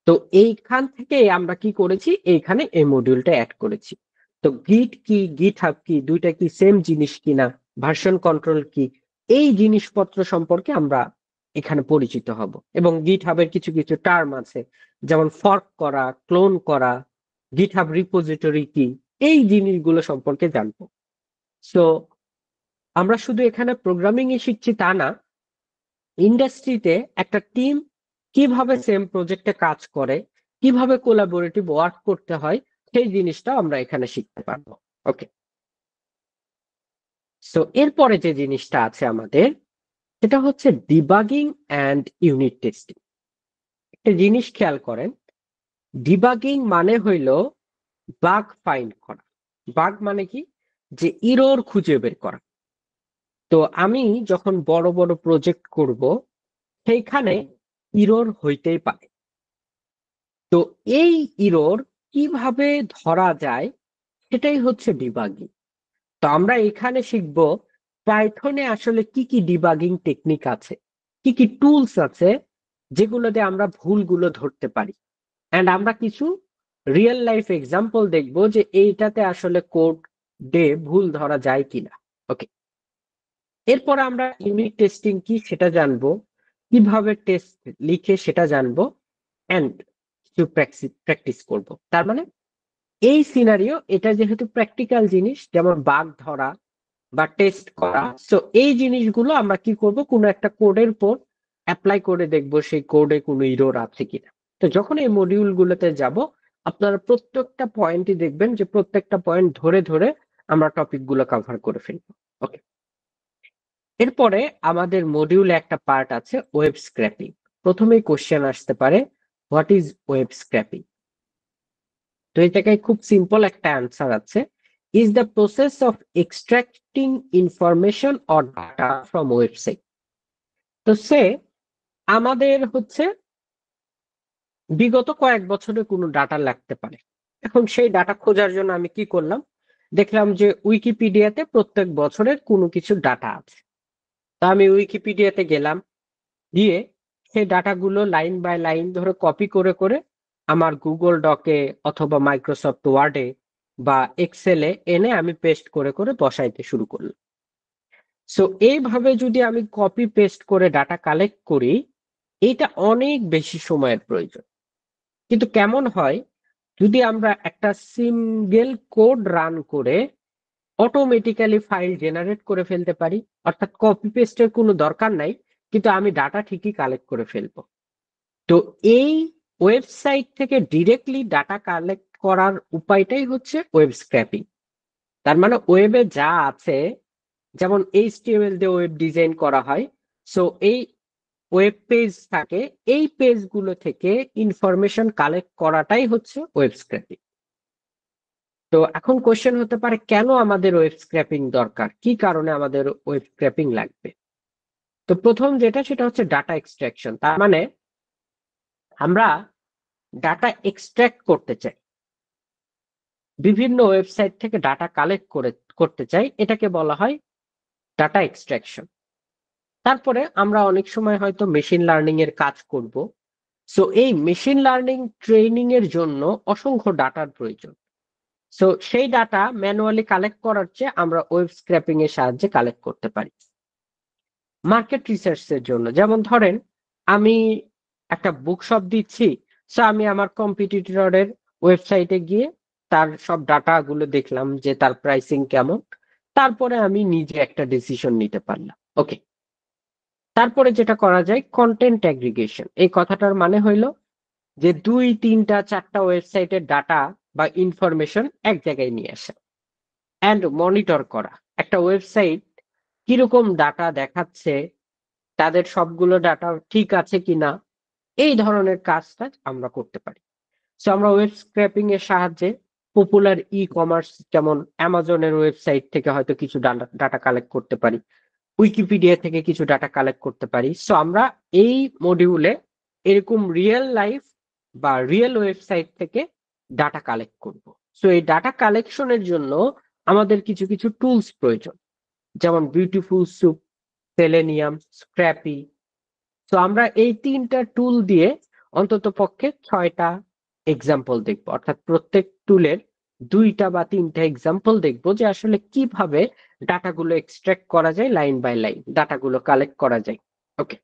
তো এইখান থেকে আমরা কি করেছি, এইখানে এই মডিউলটা অ্যাড করেছি। তো গিট কি, গিটহাব কি, দুইটা কি সেম জিনিস কিনা, ভার্সন কন্ট্রোল কি, এই জিনিসপত্র সম্পর্কে আমরা এখানে পরিচিত হব। এবং গিটহাবের কিছু কিছু টার্ম আছে, যেমন ফর্ক করা, ক্লোন করা, গিটহাব রিপোজিটরি কি, এই জিনিসগুলো সম্পর্কে জানবো। সো আমরা শুধু এখানে প্রোগ্রামিং ই শিখছি তা না, ইন্ডাস্ট্রিতে একটা টিম কিভাবে সেম প্রজেক্টে কাজ করে, কিভাবে কোলাবোরেটিভ ওয়ার্ক করতে হয়, সেই জিনিসটা আমরা এখানে শিখতে পারবো। ওকে, সো এরপরে যে জিনিসটা আছে আমাদের, সেটা হচ্ছে ডিবাগিং অ্যান্ড ইউনিট টেস্টিং। একটা জিনিস খেয়াল করেন, ডিবাগিং মানে হইল বাগ ফাইন্ড করা। বাগ মানে কি? যে ইরর খুঁজে বের করা। তো আমি যখন বড় বড় প্রজেক্ট করব, সেইখানে ইরর হইতেই পারে। তো এই ইরর কিভাবে ধরা যায়, সেটাই হচ্ছে ডিবাগিং। তো আমরা এখানে শিখব পাইথনে আসলে কি কি ডিবাগিং টেকনিক আছে, কি কি টুলস আছে, যেগুলো দিয়ে আমরা ভুলগুলো ধরতে পারি। এন্ড আমরা কিছু রিয়েল লাইফ এক্সাম্পল দেখব যে এইটাতে আসলে কোড ডে ভুল ধরা যায় কিনা। ওকে, এরপর আমরা ইউনিট টেস্টিং কি সেটা জানবো, কিভাবে টেস্ট লিখে সেটা জানবো, এন্ড কিছু প্র্যাকটিস করব। তার মানে এই সিনারিও, এটা যেহেতু প্র্যাকটিক্যাল জিনিস, যেমন বাগ ধরা বা টেস্ট করা, সো এই জিনিসগুলো আমরা কি করব, কোনো একটা কোডের উপর অ্যাপ্লাই করে দেখব সেই কোডে কোনো ইরর আছে কিনা। তো যখন এই মডিউল গুলোতে যাব, আপনারা প্রত্যেকটা পয়েন্টই দেখবেন যে প্রত্যেকটা পয়েন্ট ধরে ধরে আমরা টপিক গুলো কভার করে ফেলবো। ওকে, এরপরে আমাদের মডিউলে একটা পার্ট আছে ওয়েব স্ক্র্যাপিং। প্রথমেই কোশ্চেন আসতে পারে, হোয়াট ইজ ওয়েব স্ক্র্যাপিং? তো এই জায়গায় খুব সিম্পল একটা অ্যান্সার আছে, is the process of extracting information or data from website. তো সে আমাদের হচ্ছে বিগত কয়েক বছরের কোনো ডাটা লাগতে পারে। এখন সেই ডাটা খোঁজার জন্য আমি কি করলাম, দেখলাম যে উইকিপিডিয়াতে প্রত্যেক বছরের কোনো কিছু ডাটা আছে। তা আমি উইকিপিডিয়াতে গেলাম, গিয়ে সেই ডাটাগুলো লাইন বাই লাইন ধরে কপি করে করে আমার গুগল ডকে অথবা মাইক্রোসফট ওয়ার্ডে বা এক্সেলে এনে আমি পেস্ট করে করে বসাইতে শুরু করলাম। সো এইভাবে যদি আমি কপি পেস্ট করে ডাটা কালেক্ট করি, এটা অনেক বেশি সময়ের প্রয়োজন। কিন্তু কেমন হয় যদি আমরা একটা সিঙ্গেল কোড রান করে অটোমেটিক্যালি ফাইল জেনারেট করে ফেলতে পারি, অর্থাৎ কপি পেস্টের কোনো দরকার নাই, কিন্তু আমি ডাটা ঠিকই কালেক্ট করে ফেলবো। তো এই ওয়েবসাইট থেকে ডিরেক্টলি ডাটা কালেক্ট করার উপায়টাই হচ্ছে ওয়েব স্ক্র্যাপিং। তার মানে ওয়েবে যা আছে, যেমন এইচটিএমএল দিয়ে ওয়েব ডিজাইন করা হয়, সো এই ওয়েব পেজ থাকে, এই পেজগুলো থেকে ইনফরমেশন কালেক্ট করাটাই হচ্ছে ওয়েব স্ক্র্যাপিং। তো এখন কোশ্চেন হতে পারে, কেন আমাদের ওয়েব স্ক্র্যাপিং দরকার, কি কারণে আমাদের ওয়েব স্ক্র্যাপিং লাগবে? তো প্রথম যেটা, সেটা হচ্ছে ডাটা এক্সট্রাকশন। তার মানে আমরা ডাটা এক্সট্রাক্ট করতে চাই, বিভিন্ন ওয়েবসাইট থেকে ডাটা কালেক্ট করতে চাই, এটাকে বলা হয় ডাটা এক্সট্রাকশন। তারপরে আমরা অনেক সময় হয়তো মেশিন লার্নিং এর কাজ করব। সো এই মেশিন লার্নিং ট্রেনিং এর জন্য অসংখ্য ডাটার প্রয়োজন। সো সেই ডাটা ম্যানুয়ালি কালেক্ট করার চেয়ে আমরা ওয়েব স্ক্র্যাপিং এর সাহায্যে কালেক্ট করতে পারি। মার্কেট রিসার্চের জন্য, যেমন ধরেন আমি একটা বুক শপ দিচ্ছি, সো আমি আমার কম্পিটিটরের ওয়েবসাইটে গিয়ে তার সব ডাটা গুলো দেখলাম যে তার প্রাইসিং কেমন, তারপরে আমি নিজে একটা ডিসিশন নিতে পারলাম। ওকে, তারপরে যেটা করা যায়, কন্টেন্ট অ্যাগ্রিগেশন। এই কথাটার মানে হইলো যে 2, 3, 4টা ওয়েবসাইটের ডাটা বা ইনফরমেশন এক জায়গায় নিয়ে আসা অ্যান্ড মনিটর করা। একটা ওয়েবসাইট কিরকম ডাটা দেখাচ্ছে, তাদের সবগুলো ডাটা ঠিক আছে কিনা, এই ধরনের কাজটা আমরা করতে পারি। সো আমরা ওয়েব স্ক্র্যাপিং এর সাহায্যে পপুলার ই কমার্স, যেমন অ্যামাজনের ওয়েবসাইট থেকে হয়তো কিছু ডাটা কালেক্ট করতে পারি, উইকিপিডিয়া থেকে কিছু ডাটা কালেক্ট করতে পারি। সো আমরা এই মডিউলে এরকম রিয়েল লাইফ বা রিয়েল ওয়েবসাইট থেকে ডাটা কালেক্ট করব। সো এই ডাটা কালেকশনের জন্য আমাদের কিছু কিছু টুলস প্রয়োজন, যেমন বিউটিফুল সুপ, সেলেনিয়াম, স্ক্র্যাপি। তো আমরা এই 3টা টুল দিয়ে অন্তত পক্ষে 6টা এক্সাম্পল দেখবো, অর্থাৎ প্রত্যেক টুলের 2টা বা 3টা এক্সাম্পল দেখবো যে আসলে কিভাবে ডাটাগুলো এক্সট্রাক্ট করা যায়, লাইন বাই লাইন ডাটাগুলো কালেক্ট করা যায়। ওকে,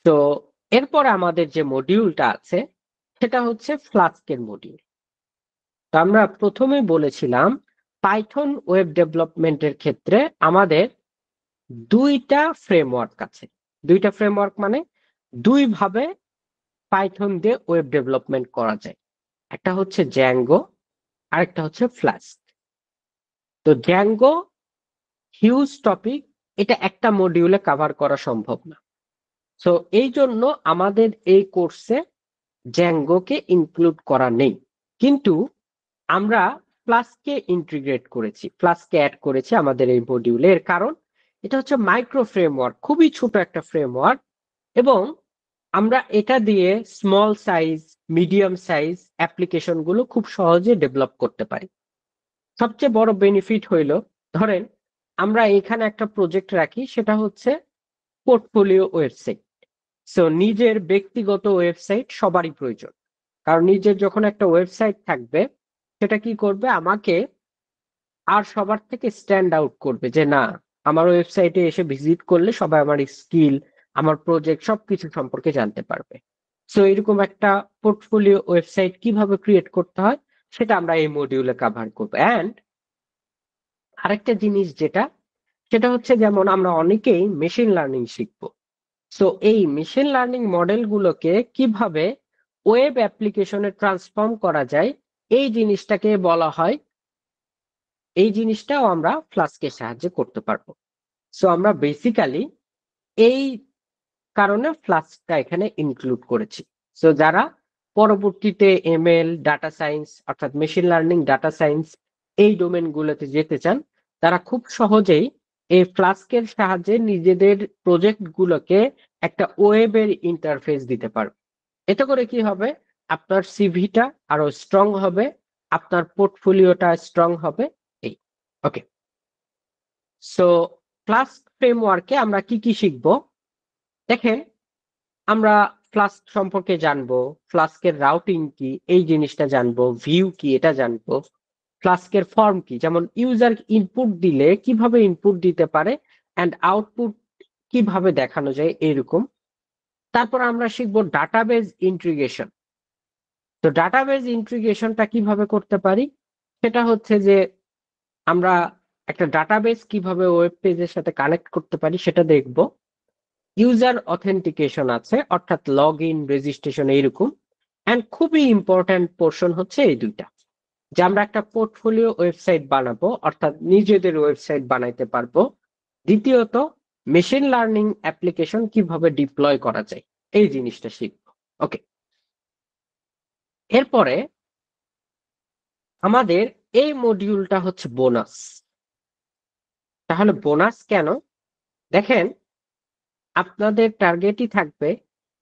তো এরপর আমাদের যে মডিউলটা আছে সেটা হচ্ছে ফ্লাস্কের মডিউল। তো আমরা প্রথমেই বলেছিলাম পাইথন ওয়েব ডেভেলপমেন্টের ক্ষেত্রে আমাদের 2টা ফ্রেমওয়ার্ক আছে। 2টা ফ্রেমওয়ার্ক মানে 2 ভাবে পাইথন দিয়ে ওয়েব ডেভেলপমেন্ট করা যায়। একটা হচ্ছে জ্যাঙ্গো, আরেকটা হচ্ছে ফ্লাস্ক। তো জ্যাঙ্গো হিউজ টপিক, এটা একটা মডিউলে কভার করা সম্ভব না। সো এই জন্য আমাদের এই কোর্সে জ্যাঙ্গোকে ইনক্লুড করা নেই, কিন্তু আমরা ফ্লাস্ককে ইন্টিগ্রেট করেছি, ফ্লাস্ককে অ্যাড করেছি আমাদের এই মডিউলে। এর কারণ এটা হচ্ছে মাইক্রো ফ্রেমওয়ার্ক, খুবই ছোট একটা ফ্রেমওয়ার্ক, এবং আমরা এটা দিয়ে small size, medium size application গুলো খুব সহজে ডেভেলপ করতে পারি। সবচেয়ে বড় বেনিফিট হইল, ধরেন আমরা এখানে একটা প্রজেক্ট রাখি, সেটা হচ্ছে পোর্টফোলিও ওয়েবসাইট। সো নিজের ব্যক্তিগত ওয়েবসাইট সবারই প্রয়োজন, কারণ নিজের যখন একটা ওয়েবসাইট থাকবে, সেটা কি করবে, আমাকে আর সবার থেকে স্ট্যান্ড আউট করবে, যে না, আমার ওয়েবসাইটে এসে ভিজিট করলে সবাই আমার স্কিল, আমার প্রজেক্ট সবকিছু সম্পর্কে জানতে পারবে। সো এরকম একটা পোর্টফোলিও ওয়েবসাইট কিভাবে ক্রিয়েট করতে হয় সেটা আমরা এই মডিউলে কভার করবো। অ্যান্ড আরেকটা জিনিস যেটা, সেটা হচ্ছে যেমন আমরা অনেকেই মেশিন লার্নিং শিখবো। সো এই মেশিন লার্নিং মডেলগুলোকে কিভাবে ওয়েব অ্যাপ্লিকেশনে ট্রান্সফর্ম করা যায়, এই জিনিসটাকে বলা হয়, এই জিনিসটাও আমরা ফ্লাস্কের সাহায্যে করতে পারবো। সো আমরা বেসিক্যালি এই কারণে ফ্লাস্কটা এখানে ইনক্লুড করেছি। সো যারা পরবর্তীতে এমএল, ডাটা সায়েন্স, অর্থাৎ মেশিন লার্নিং, ডাটা সায়েন্স এই ডোমেনগুলোতে যেতে চান, তারা খুব সহজেই এই ফ্লাস্কের সাহায্যে নিজেদের প্রজেক্ট গুলোকে একটা ওয়েবের ইন্টারফেস দিতে পারবে। এতে করে কি হবে, আপনার সিভিটা আরো স্ট্রং হবে, আপনার পোর্টফোলিওটা স্ট্রং হবে। এই, ওকে। সো ফ্লাস্ক ফ্রেমওয়ার্কে আমরা কি কি শিখবো, দেখেন আমরা ফ্লাস্ক সম্পর্কে জানবো, ফ্লাস্কের রাউটিং কি এই জিনিসটা জানবো, ভিউ কি এটা জানবো, ফ্লাস্কের ফর্ম কি, যেমন ইউজার ইনপুট দিলে কিভাবে ইনপুট দিতে পারে এন্ড আউটপুট কিভাবে দেখানো যায় এরকম। তারপর আমরা শিখবো ডাটাবেজ ইন্টিগ্রেশন। তো ডাটাবেজ ইন্টিগ্রেশনটা কিভাবে করতে পারি, সেটা হচ্ছে যে আমরা একটা ডাটাবেস কিভাবে ওয়েব পেজের সাথে কানেক্ট করতে পারি সেটা দেখব। ইউজার অথেন্টিকেশন আছে, অর্থাৎ লগ ইন, রেজিস্ট্রেশন, এইরকম। অ্যান্ড খুবই ইম্পর্ট্যান্ট পোর্শন হচ্ছে এই দুইটা, যে আমরা একটা পোর্টফোলিও ওয়েবসাইট বানাবো, অর্থাৎ নিজেদের ওয়েবসাইট বানাইতে পারবো। দ্বিতীয়ত, মেশিন লার্নিং অ্যাপ্লিকেশন কিভাবে ডিপ্লয় করা যায়, এই জিনিসটা শিখবো। ওকে, এরপরে আমাদের এই মডিউলটা হচ্ছে বোনাস। তাহলে বোনাস কেন? দেখেন, আপনাদের টার্গেটই থাকবে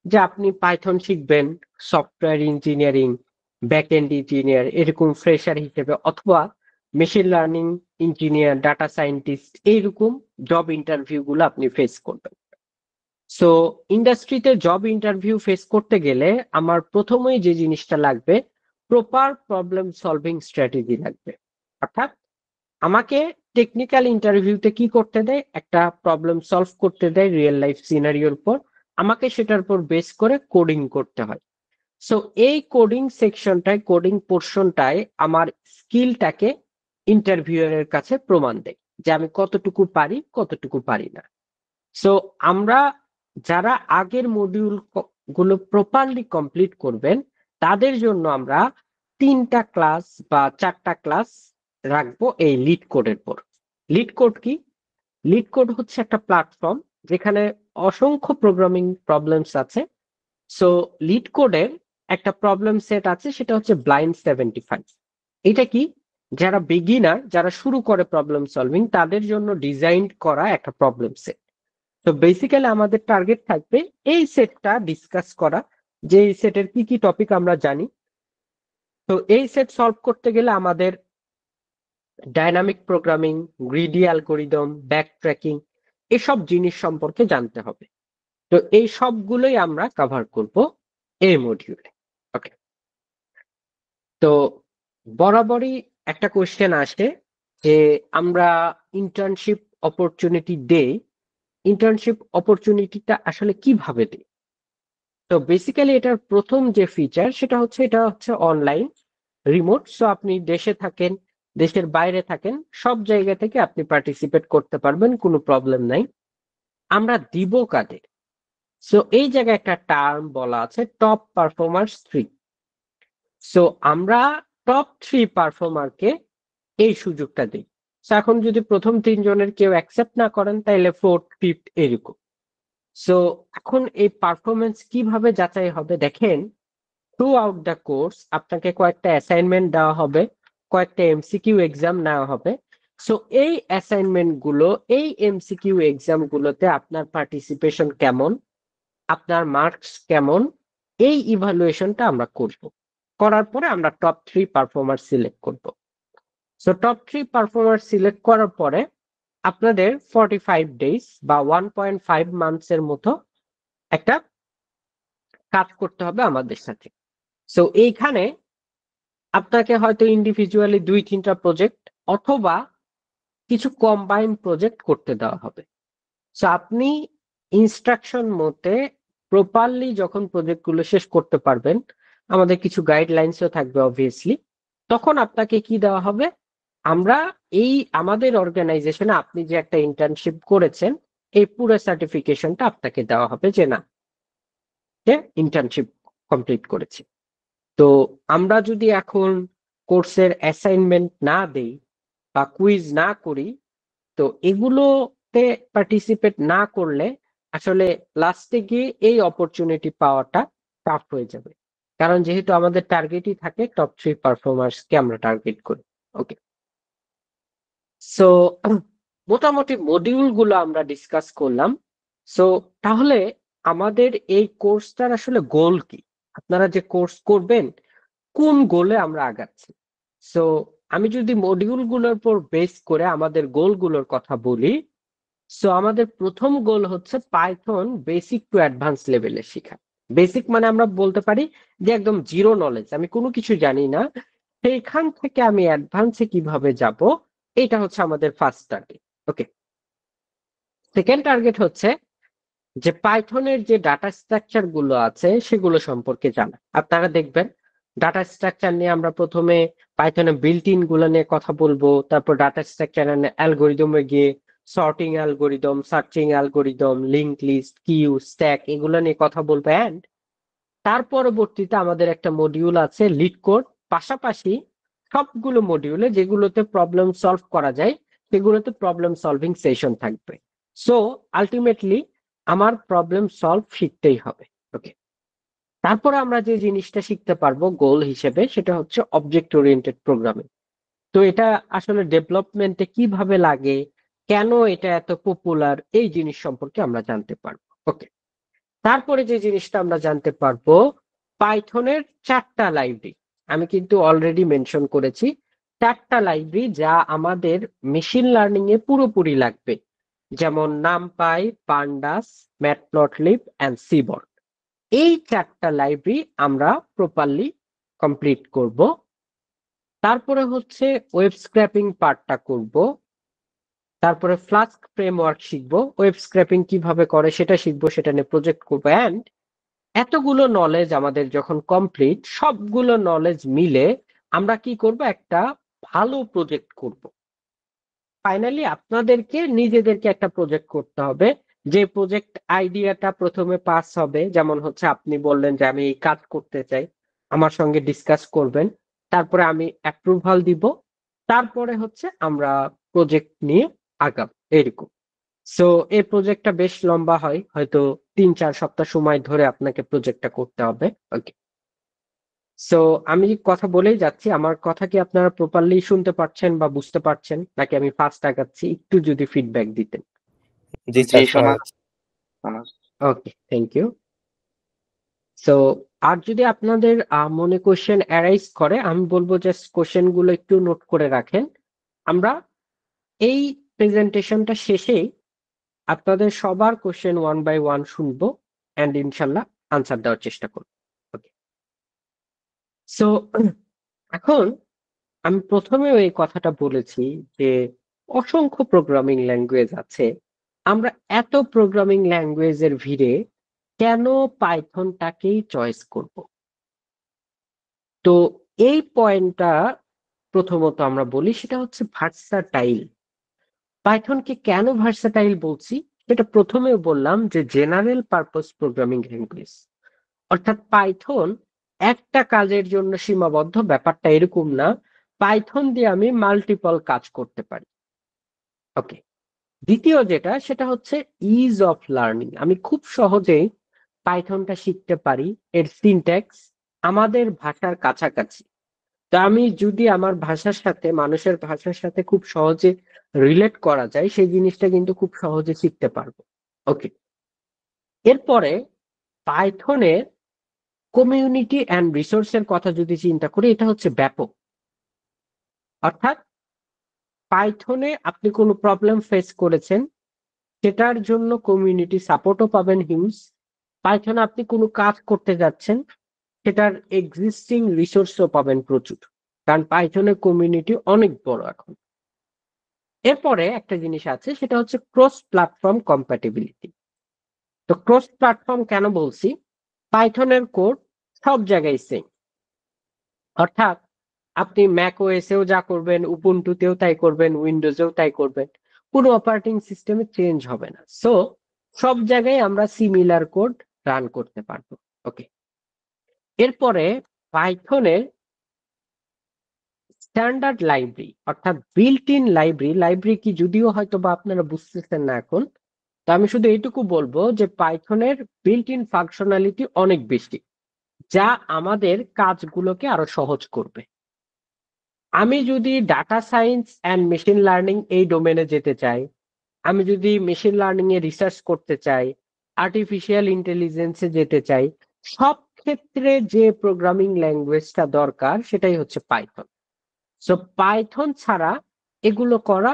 যে আপনি পাইথন শিখবেন, সফটওয়্যার ইঞ্জিনিয়ারিং, ব্যাকএন্ড ইঞ্জিনিয়ার এরকম ফ্রেশার হিসেবে, অথবা machine learning engineer, data scientist, এইরকম জব ইন্টারভিউ গুলো আপনি ফেস করবেন। সো ইন্ডাস্ট্রিতে জব ইন্টারভিউ ফেস করতে গেলে আমার প্রথমেই যে জিনিসটা লাগবে, প্রপার প্রবলেম সলভিং স্ট্র্যাটেজি লাগবে। অর্থাৎ আমাকে টেকনিক্যাল ইন্টারভিউতে কি করতে দেয়, একটা প্রবলেম সলভ করতে দেয় রিয়েল লাইফ সিনারিওর উপর, আমাকে সেটার উপর বেস করে কোডিং করতে হয়। সো এই কোডিং সেকশনটায়, কোডিং পোর্শনটায় আমার স্কিলটাকে ইন্টারভিউয়ারের কাছে প্রমাণ দেয় যে আমি কতটুকু পারি, কতটুকু পারি না। সো আমরা যারা আগের মডিউল গুলো প্রপারলি কমপ্লিট করবেন, তাদের জন্য আমরা 3টা ক্লাস বা 4টা ক্লাস রাখবো এই লিড কোডের পর। লিড কোড কি? লিড কোড হচ্ছে একটা প্ল্যাটফর্ম যেখানে অসংখ্য প্রোগ্রামিং প্রবলেমস আছে। সো লিড কোডের একটা প্রবলেম সেট আছে, সেটা হচ্ছে ব্লাইন্ড 75। এটা কি? যারা বিগিনার, যারা শুরু করে প্রবলেম সলভিং, তাদের জন্য ডিজাইন করা একটা প্রবলেম সেট। তো বেসিক্যালি আমাদের টার্গেট থাকবে এই সেটটা ডিসকাস করা, যে এই সেটের কি কি টপিক আমরা জানি। তো এই সেট সলভ করতে গেলে আমাদের dynamic programming, greedy algorithm, backtracking, এসব জিনিস সম্পর্কে জানতে হবে। তো এই সবগুলোই আমরা কভার করব এই মডিউলে। ওকে, তো বরাবরই একটা কোশ্চেন আসে যে আমরা ইন্টার্নশিপ অপরচুনিটি দেই, ইন্টার্নশিপ অপরচুনিটিটা আসলে কিভাবে দেই? তো বেসিক্যালি এটার প্রথম যে ফিচার সেটা হচ্ছে, এটা হচ্ছে অনলাইন, রিমোট। সো আপনি দেশে থাকেন, দেশের বাইরে থাকেন, সব জায়গা থেকে আপনি পার্টিসিপেট করতে পারবেন, কোনো প্রবলেম নাই। আমরা দিব কাদের? সো এই জায়গায় একটা টার্ম বলা আছে, টপ পারফর্মার্স 3। সো আমরা টপ 3 পারফর্মারকে এই সুযোগটা দিই। সো এখন যদি প্রথম 3 জনের কেউ অ্যাকসেপ্ট না করেন, তাহলে ফোর্থ, ফিফথ, এরকম। সো এখন এই পারফরমেন্স কিভাবে যাচাই হবে? দেখেন, থ্রু আউট দ্য কোর্স আপনাকে কয়েকটা অ্যাসাইনমেন্ট দেওয়া হবে, কয়েকটা এমসিকিউ এক্সাম নেওয়া হবে। সো এই অ্যাসাইনমেন্ট গুলো, এই এমসিকিউ এক্সাম গুলোতে আপনার পার্টিসিপেশন কেমন, আপনার মার্কস কেমন, এই ইভালুয়েশনটা আমরা করব। করার পরে আমরা টপ 3 পারফর্মার সিলেক্ট করব। সো টপ 3 পারফর্মার সিলেক্ট করার পরে আপনাদের 45 ডেজ বা 1.5 মান্থস এর মতো একটা কাজ করতে হবে আমাদের সাথে। সো এইখানে আপনাকে হয়তো ইন্ডিভিজুয়ালি 2-3টা প্রজেক্ট অথবা কিছু কম্বাইন প্রজেক্ট করতে দেওয়া হবে। সো আপনি ইনস্ট্রাকশন মতে প্রপারলি যখন প্রজেক্টগুলো শেষ করতে পারবেন, আমাদের কিছু গাইডলাইন্সও থাকবে অবভিয়াসলি, তখন আপনাকে কি দেওয়া হবে? আমরা এই আমাদের অর্গানাইজেশনে আপনি যে একটা ইন্টার্নশিপ করেছেন, এই পুরো সার্টিফিকেশনটা আপনাকে দেওয়া হবে যে না, যে ইন্টার্নশিপ কমপ্লিট করেছে। তো আমরা যদি এখন কোর্সের অ্যাসাইনমেন্ট না দেই বা কুইজ না করি, তো এগুলোতে পার্টিসিপেট না করলে আসলে লাস্টে গিয়ে এই অপরচুনিটি পাওয়াটা টাফ হয়ে যাবে। কারণ যেহেতু আমাদের টার্গেটই থাকে টপ 3 পারফর্মার্সকে আমরা টার্গেট করি। ওকে, সো মোটামুটি মডিউল গুলো আমরা ডিসকাস করলাম। সো তাহলে আমাদের এই কোর্সটার আসলে গোল কি? আপনারা যে কোর্স করবেন, কোন গোলে আমরা আগাচ্ছি? সো আমি যদি মডিউল গুলোর উপর বেস করে আমাদের গোলগুলোর কথা বলি, সো আমাদের প্রথম গোল হচ্ছে পাইথন বেসিক টু অ্যাডভান্স লেভেলে শেখা। বেসিক মানে আমরা বলতে পারি যে একদম জিরো নলেজ, আমি কোনো কিছু জানি না, সেইখান থেকে আমি অ্যাডভান্সে কিভাবে যাব, এটা হচ্ছে আমাদের ফার্স্ট টার্গেট। ওকে, সেকেন্ড টার্গেট হচ্ছে যে পাইথনের যে ডাটা স্ট্রাকচার গুলো আছে সেগুলো সম্পর্কে জানা। আপনারা দেখবেন ডাটা স্ট্রাকচার নিয়ে আমরা প্রথমে পাইথনে বিল্ট ইন গুলো নিয়ে কথা বলবো, তারপর ডাটা স্ট্রাকচার এন্ড অ্যালগোরিদমে গিয়ে sorting algorithm, searching algorithm, link list, queue, stack এগুলো নিয়ে কথা বলবো। এন্ড তার পরবর্তীতে আমাদের একটা মডিউল আছে লিড কোড। পাশাপাশি সবগুলো মডিউলে যেগুলোতে প্রবলেম সলভ করা যায় সেগুলোতে প্রবলেম সলভিং সেশন থাকবে। সো আলটিমেটলি আমার প্রবলেম সলভ শিখতেই হবে। ওকে, তারপরে আমরা যে জিনিসটা শিখতে পারবো গোল হিসেবে সেটা হচ্ছে অবজেক্ট ওরিয়েন্টেড প্রোগ্রামিং। তো এটা আসলে ডেভেলপমেন্টে কিভাবে লাগে, কেন এটা এত পপুলার, এই জিনিস সম্পর্কে আমরা জানতে পারবো। ওকে, তারপরে যে জিনিসটা আমরা জানতে পারবো পাইথনের 4টা লাইব্রেরি। আমি কিন্তু অলরেডি মেনশন করেছি 4টা লাইব্রেরি যা আমাদের মেশিন লার্নিং এ পুরোপুরি লাগবে, যেমন NumPy, pandas, Matplotlib and seaborn. এই 4টা লাইব্রেরি আমরা প্রপারলি কমপ্লিট করব। তারপরে হচ্ছে ওয়েব স্ক্র্যাপিং পার্টটা করব। তারপরে ফ্লাস্ক ফ্রেমওয়ার্ক শিখবো, ওয়েব স্ক্র্যাপিং কিভাবে করে সেটা শিখবো, সেটা নিয়ে প্রজেক্ট করবো। এন্ড এতগুলো নলেজ আমাদের যখন কমপ্লিট, সবগুলো নলেজ মিলে আমরা কি করব, একটা ভালো প্রজেক্ট করব। ফাইনালি আপনাদেরকে নিজেদেরকে একটা প্রজেক্ট করতে হবে, যে প্রজেক্ট আইডিয়াটা প্রথমে পাস হবে। যেমন হচ্ছে আপনি বললেন যে আমি এই কাজ করতে চাই, আমার সঙ্গে ডিসকাস করবেন, তারপরে আমি অ্যাপ্রুভাল দিব, তারপরে হচ্ছে আমরা প্রজেক্ট নিয়ে আগাম এরকম। সো এই প্রজেক্টটা বেশ লম্বা হয়, হয়তো 3-4 সপ্তাহ সময় ধরে আপনাকে প্রজেক্টটা করতে হবে। ওকে, সো আমি কথা বলেই যাচ্ছি, আমার কথা কি আপনারা প্রপারলি শুনতে পাচ্ছেন বা বুঝতে পারছেন, নাকি আমি ফাস্ট আগাচ্ছি? একটু যদি ফিডব্যাক দিতেন। জি জি স্যার, শোনা শোনা ওকে, থ্যাংক ইউ। সো আর যদি আপনাদের মনে কোশ্চেন অ্যারাইজ করে, আমি বলবো জাস্ট কোশ্চেন গুলো একটু নোট করে রাখেন। আমরা এই প্রেজেন্টেশনটা শেষেই আপনাদের সবার কোশ্চেন ওয়ান বাই ওয়ান শুনবো এন্ড ইনশাল্লাহ আনসার দেওয়ার চেষ্টা করবো। ওকে, সো এখন আমি প্রথমেও এই কথাটা বলেছি যে অসংখ্য প্রোগ্রামিং ল্যাঙ্গুয়েজ আছে, আমরা এত প্রোগ্রামিং ল্যাঙ্গুয়েজের ভিড়ে কেন পাইথনটাকেই চয়েস করব? তো এই পয়েন্টটা প্রথমত আমরা বলি, সেটা হচ্ছে ভার্সাটাইল। পাইথনকে কেন ভার্সাটাইল বলছি সেটা প্রথমেও বললাম, যে জেনারেল পারপস প্রোগ্রামিং ল্যাঙ্গুয়েজ, অর্থাৎ পাইথন একটা কাজের জন্য সীমাবদ্ধ, ব্যাপারটা এরকম না। পাইথন দিয়ে আমি মাল্টিপল কাজ করতে পারি। ওকে, দ্বিতীয় যেটা সেটা হচ্ছে ইজ অফ লার্নিং। আমি খুব সহজেই পাইথনটা শিখতে পারি, এর সিনট্যাক্স আমাদের ভাষার কাছাকাছি। তা আমি যদি আমার ভাষার সাথে, মানুষের ভাষার সাথে খুব সহজে রিলেট করা যায়, সেই জিনিসটা কিন্তু খুব সহজে শিখতে পারবো। ওকে, এরপরে পাইথনের কমিউনিটি অ্যান্ড রিসোর্সের কথা যদি চিন্তা করি, এটা হচ্ছে ব্যাপক। অর্থাৎ পাইথনে আপনি কোনো প্রবলেম ফেস করেছেন, সেটার জন্য কমিউনিটি সাপোর্টও পাবেন হিউজ। পাইথনে আপনি কোনো কাজ করতে যাচ্ছেন, সেটার এক্সিস্টিং রিসোর্সও পাবেন প্রচুর, কারণ পাইথনের কমিউনিটি অনেক বড় এখন। এরপরে একটা জিনিস আছে, সেটা হচ্ছে ক্রস প্ল্যাটফর্ম কম্প্যাটিবিলিটি। তো ক্রস প্ল্যাটফর্ম কেন বলছি? পাইথনের কোড সব জায়গায় সেম, অর্থাৎ আপনি ম্যাক ওএসেও যা করবেন, উবুন্টুতেও তাই করবেন, উইন্ডোজেও তাই করবেন, কোনো অপারেটিং সিস্টেমে চেঞ্জ হবে না। সো সব জায়গায় আমরা সিমিলার কোড রান করতে পারবো। ওকে, এরপরে পাইথনের স্ট্যান্ডার্ড লাইব্রেরি, অর্থাৎ বিল্ট ইন লাইব্রেরি। লাইব্রেরি কি যদিও হয়তো বা আপনারা বুঝতেছেন না এখন, তো আমি শুধু এইটুকু বলবো যে পাইথনের বিল্ট ইন ফাংশনালিটি অনেক বেশি, যা আমাদের কাজগুলোকে আরো সহজ করবে। আমি যদি data science and machine learning এই ডোমেনে যেতে চাই, আমি যদি মেশিন লার্নিং এ রিসার্চ করতে চাই, আর্টিফিশিয়াল ইন্টেলিজেন্সে যেতে চাই, সব ক্ষেত্রে যে প্রোগ্রামিং ল্যাঙ্গুয়েজটা দরকার সেটাই হচ্ছে পাইথন। সো পাইথন ছাড়া এগুলো করা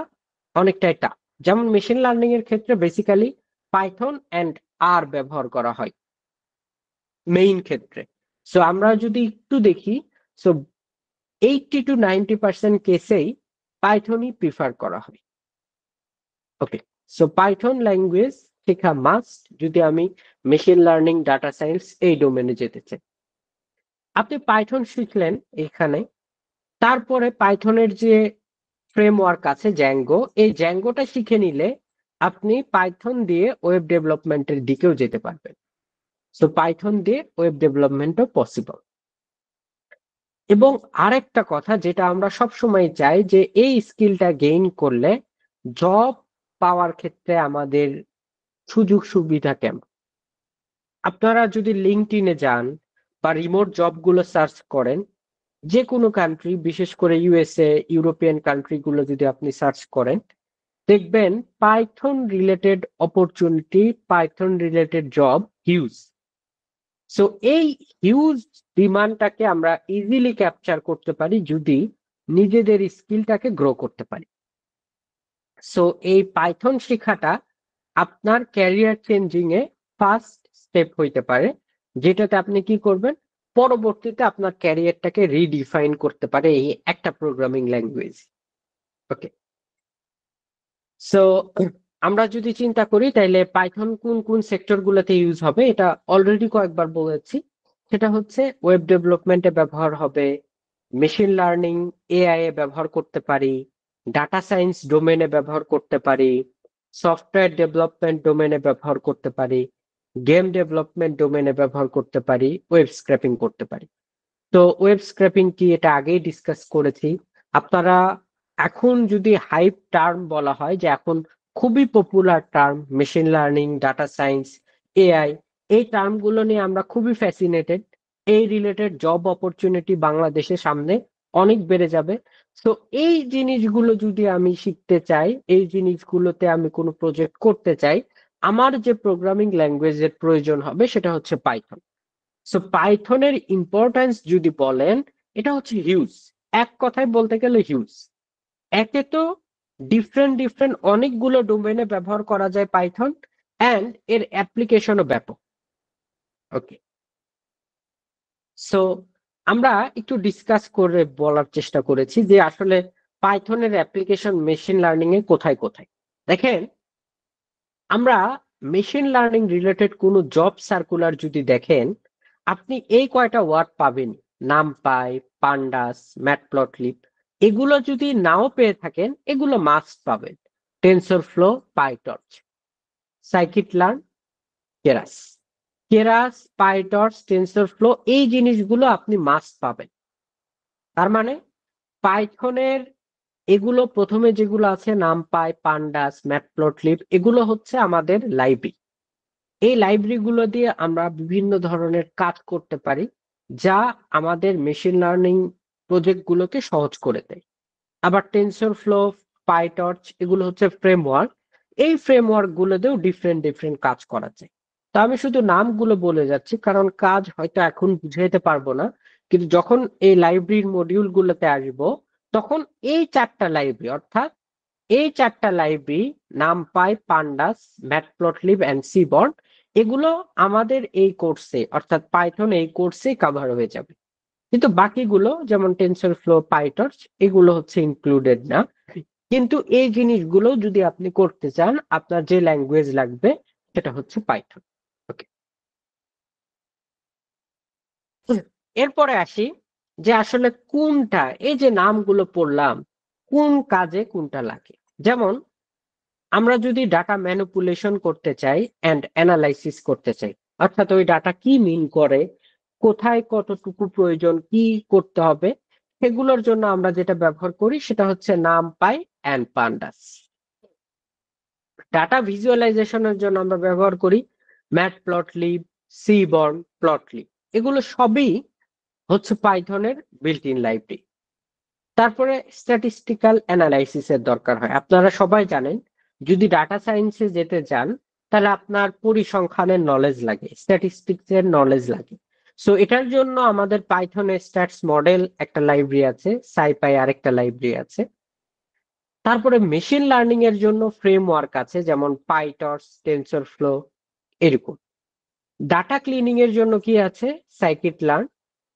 অনেকটাই টাফ। যেমন মেশিন লার্নিং এর ক্ষেত্রে বেসিক্যালি পাইথন অ্যান্ড আর ব্যবহার করা হয় মেইন ক্ষেত্রে। সো আমরা যদি একটু দেখি, সো 80-90% কেসেই পাইথনই প্রিফার করা হয়। ওকে, সো পাইথন ল্যাঙ্গুয়েজ শেখা মাস্ট যদি আমি মেশিন লার্নিং, ডাটা সায়েন্স এই ডোমেনে যেতে চাই। আপনি পাইথন শিখলেন এখানে, তারপরে পাইথনের যে ফ্রেমওয়ার্ক আছে জ্যাঙ্গো, এই জ্যাঙ্গোটা শিখে নিলে আপনি পাইথন দিয়ে ওয়েব ডেভেলপমেন্টের দিকেও যেতে পারবেন। সো পাইথন দিয়ে ওয়েব ডেভেলপমেন্টও পসিবল। এবং আরেকটা কথা যেটা আমরা সব সময় চাই যে এই স্কিলটা গেইন করলে জব পাওয়ার ক্ষেত্রে আমাদের সুযোগ সুবিধা কেমন। আপনারা যদি লিঙ্কডইনে যান বা রিমোট জবগুলো সার্চ করেন, যে কোনো কান্ট্রি, বিশেষ করে ইউএসএ, ইউরোপিয়ান কান্ট্রি গুলো যদি আপনি সার্চ করেন, দেখবেন Python related opportunity, Python related job huge. So এই হিউজ ডিমান্ডটাকে আমরা ইজিলি ক্যাপচার করতে পারি যদি নিজেদের স্কিলটাকে গ্রো করতে পারি। সো এই পাইথন শেখাটা আপনার ক্যারিয়ার চেঞ্জিং এ ফার্স্ট স্টেপ হইতে পারে, যেটাতে আপনি কি করবেন, পরবর্তীতে আপনার ক্যারিয়ারটাকে রিডিফাইন করতে পারে এই একটা প্রোগ্রামিং ল্যাঙ্গুয়েজ। ওকে, সো আমরা যদি চিন্তা করি তাহলে পাইথন কোন কোন সেক্টর গুলোতে ইউজ হবে এটা অলরেডি কয়েকবার বলেছি। সেটা হচ্ছে ওয়েব ডেভেলপমেন্টে ব্যবহার হবে, মেশিন লার্নিং এআই এ ব্যবহার করতে পারি, ডাটা সায়েন্স ডোমেনে ব্যবহার করতে পারি, সফটওয়্যার ডেভেলপমেন্ট ডোমেনে ব্যবহার করতে পারি, গেম ডেভেলপমেন্ট ডোমেনে ব্যবহার করতে পারি, ওয়েব স্ক্র্যাপিং করতে পারি। তো ওয়েব স্ক্র্যাপিং কি এটা আগেই ডিসকাস করেছি। আপনারা এখন যদি হাইপ টার্ম বলা হয় যে এখন খুবই popular term machine learning, data science, AI, এই টার্মগুলো নিয়ে আমরা খুবই ফ্যাসিনেটেড। এই রিলেটেড জব অপরচুনিটি বাংলাদেশের সামনে অনেক বেড়ে যাবে। তো এই জিনিসগুলো যদি আমি শিখতে চাই, এই জিনিসগুলোতে আমি কোনো প্রজেক্ট করতে চাই, আমার যে প্রোগ্রামিং ল্যাঙ্গুয়েজের প্রয়োজন হবে সেটা হচ্ছে পাইথন। সো পাইথনের ইম্পর্টেন্স যদি বলেন, এটা হচ্ছে হিউজ। এক কথায় বলতে গেলে হিউজ। একে তো ডিফারেন্ট ডিফারেন্ট অনেকগুলো ডোমেনে ব্যবহার করা যায় পাইথন, অ্যান্ড এর অ্যাপ্লিকেশনও ব্যাপক। ওকে, সো আমরা একটু ডিসকাস করে বলার চেষ্টা করেছি যে আসলে পাইথনের অ্যাপ্লিকেশন মেশিন লার্নিং এ কোথায় কোথায়। দেখেন, আমরা মেশিন লার্নিং রিলেটেড কোনো জব সার্কুলার যদি দেখেন, আপনি এই কয়টা ওয়ার্ড পাবেন, নামপাই, পান্ডাস, ম্যাটপ্লটলিব। এগুলো যদি নাও পেয়ে থাকেন, এগুলো মাস্ট পাবেন। টেনসরফ্লো, পাইটর্চ, সাইকিট লার্ন, কেরাস। কেরাস, পাইটর্চ, টেনসরফ্লো, এই জিনিসগুলো আপনি মাস্ট পাবেন। তার মানে পাইথনের এগুলো প্রথমে যেগুলো আছে, নামপাই, পান্ডাস, ম্যাটপ্লটলিব, এগুলো হচ্ছে আমাদের লাইব্রেরি। এই লাইব্রেরি গুলো দিয়ে আমরা বিভিন্ন ধরনের কাজ করতে পারি, যা আমাদের মেশিন লার্নিং প্রজেক্ট গুলোকে সহজ করে দেয়। আবার টেনসরফ্লো, পাইটর্চ, এগুলো হচ্ছে ফ্রেমওয়ার্ক। এই ফ্রেমওয়ার্ক গুলোতেও ডিফারেন্ট ডিফারেন্ট কাজ করা যায়। তো আমি শুধু নামগুলো বলে যাচ্ছি কারণ কাজ হয়তো এখন বুঝাইতে পারবো না, কিন্তু যখন এই লাইব্রেরির মডিউল গুলোতে আসবো, তখন এই চারটা লাইব্রেরি, অর্থাৎ এই চারটা library, NumPy, pandas, Matplotlib and Seaborn, এগুলো আমাদের এই কোর্সে, অর্থাৎ পাইথন এই কোর্সে কভার হয়ে যাবে। কিন্তু বাকিগুলো যেমন টেনসরফ্লো, পাইটর্চ, এগুলো হচ্ছে ইনক্লুডেড না। কিন্তু এই জিনিসগুলো যদি আপনি করতে চান, আপনার যে ল্যাঙ্গুয়েজ লাগবে সেটা হচ্ছে পাইথন। ওকে, এরপরে আসি যে আসলে কোনটা, এই যে নামগুলো পড়লাম, কোন কাজে কোনটা লাগে। যেমন আমরা যদি ডাটা ম্যানিপুলেশন করতে চাই এন্ড অ্যানালাইসিস করতে চাই, অর্থাৎ ওই ডাটা কি মিন করে, কোথায় কতটুকু প্রয়োজন, কি করতে হবে, সেগুলোর জন্য আমরা যেটা ব্যবহার করি সেটা হচ্ছে নামপাই এন্ড পান্ডাস। ডাটা ভিজুয়ালাইজেশনের জন্য আমরা ব্যবহার করি ম্যাটপ্লটলিব, সিবর্ন, প্লটলিব। এগুলো সবই হচ্ছে পাইথনের বিল্ট ইন লাইব্রেরি। তারপরে স্ট্যাটিস্টিক্যাল অ্যানালাইসিসের দরকার হয়। আপনারা সবাই জানেন, যদি ডাটা সায়েন্সে যেতে চান তাহলে আপনার পরিসংখ্যানের নলেজ লাগে, স্ট্যাটিস্টিক্স এর নলেজ লাগে। সো এটার জন্য আমাদের পাইথনের স্ট্যাটস মডেল একটা লাইব্রেরি আছে, সাইপাই আরেকটা লাইব্রেরি আছে। তারপরে মেশিন লার্নিং এর জন্য ফ্রেমওয়ার্ক আছে, যেমন পাইটর্চ, টেনসরফ্লো, এরকম। ডাটা ক্লিনিং এর জন্য কি আছে, scikit learn.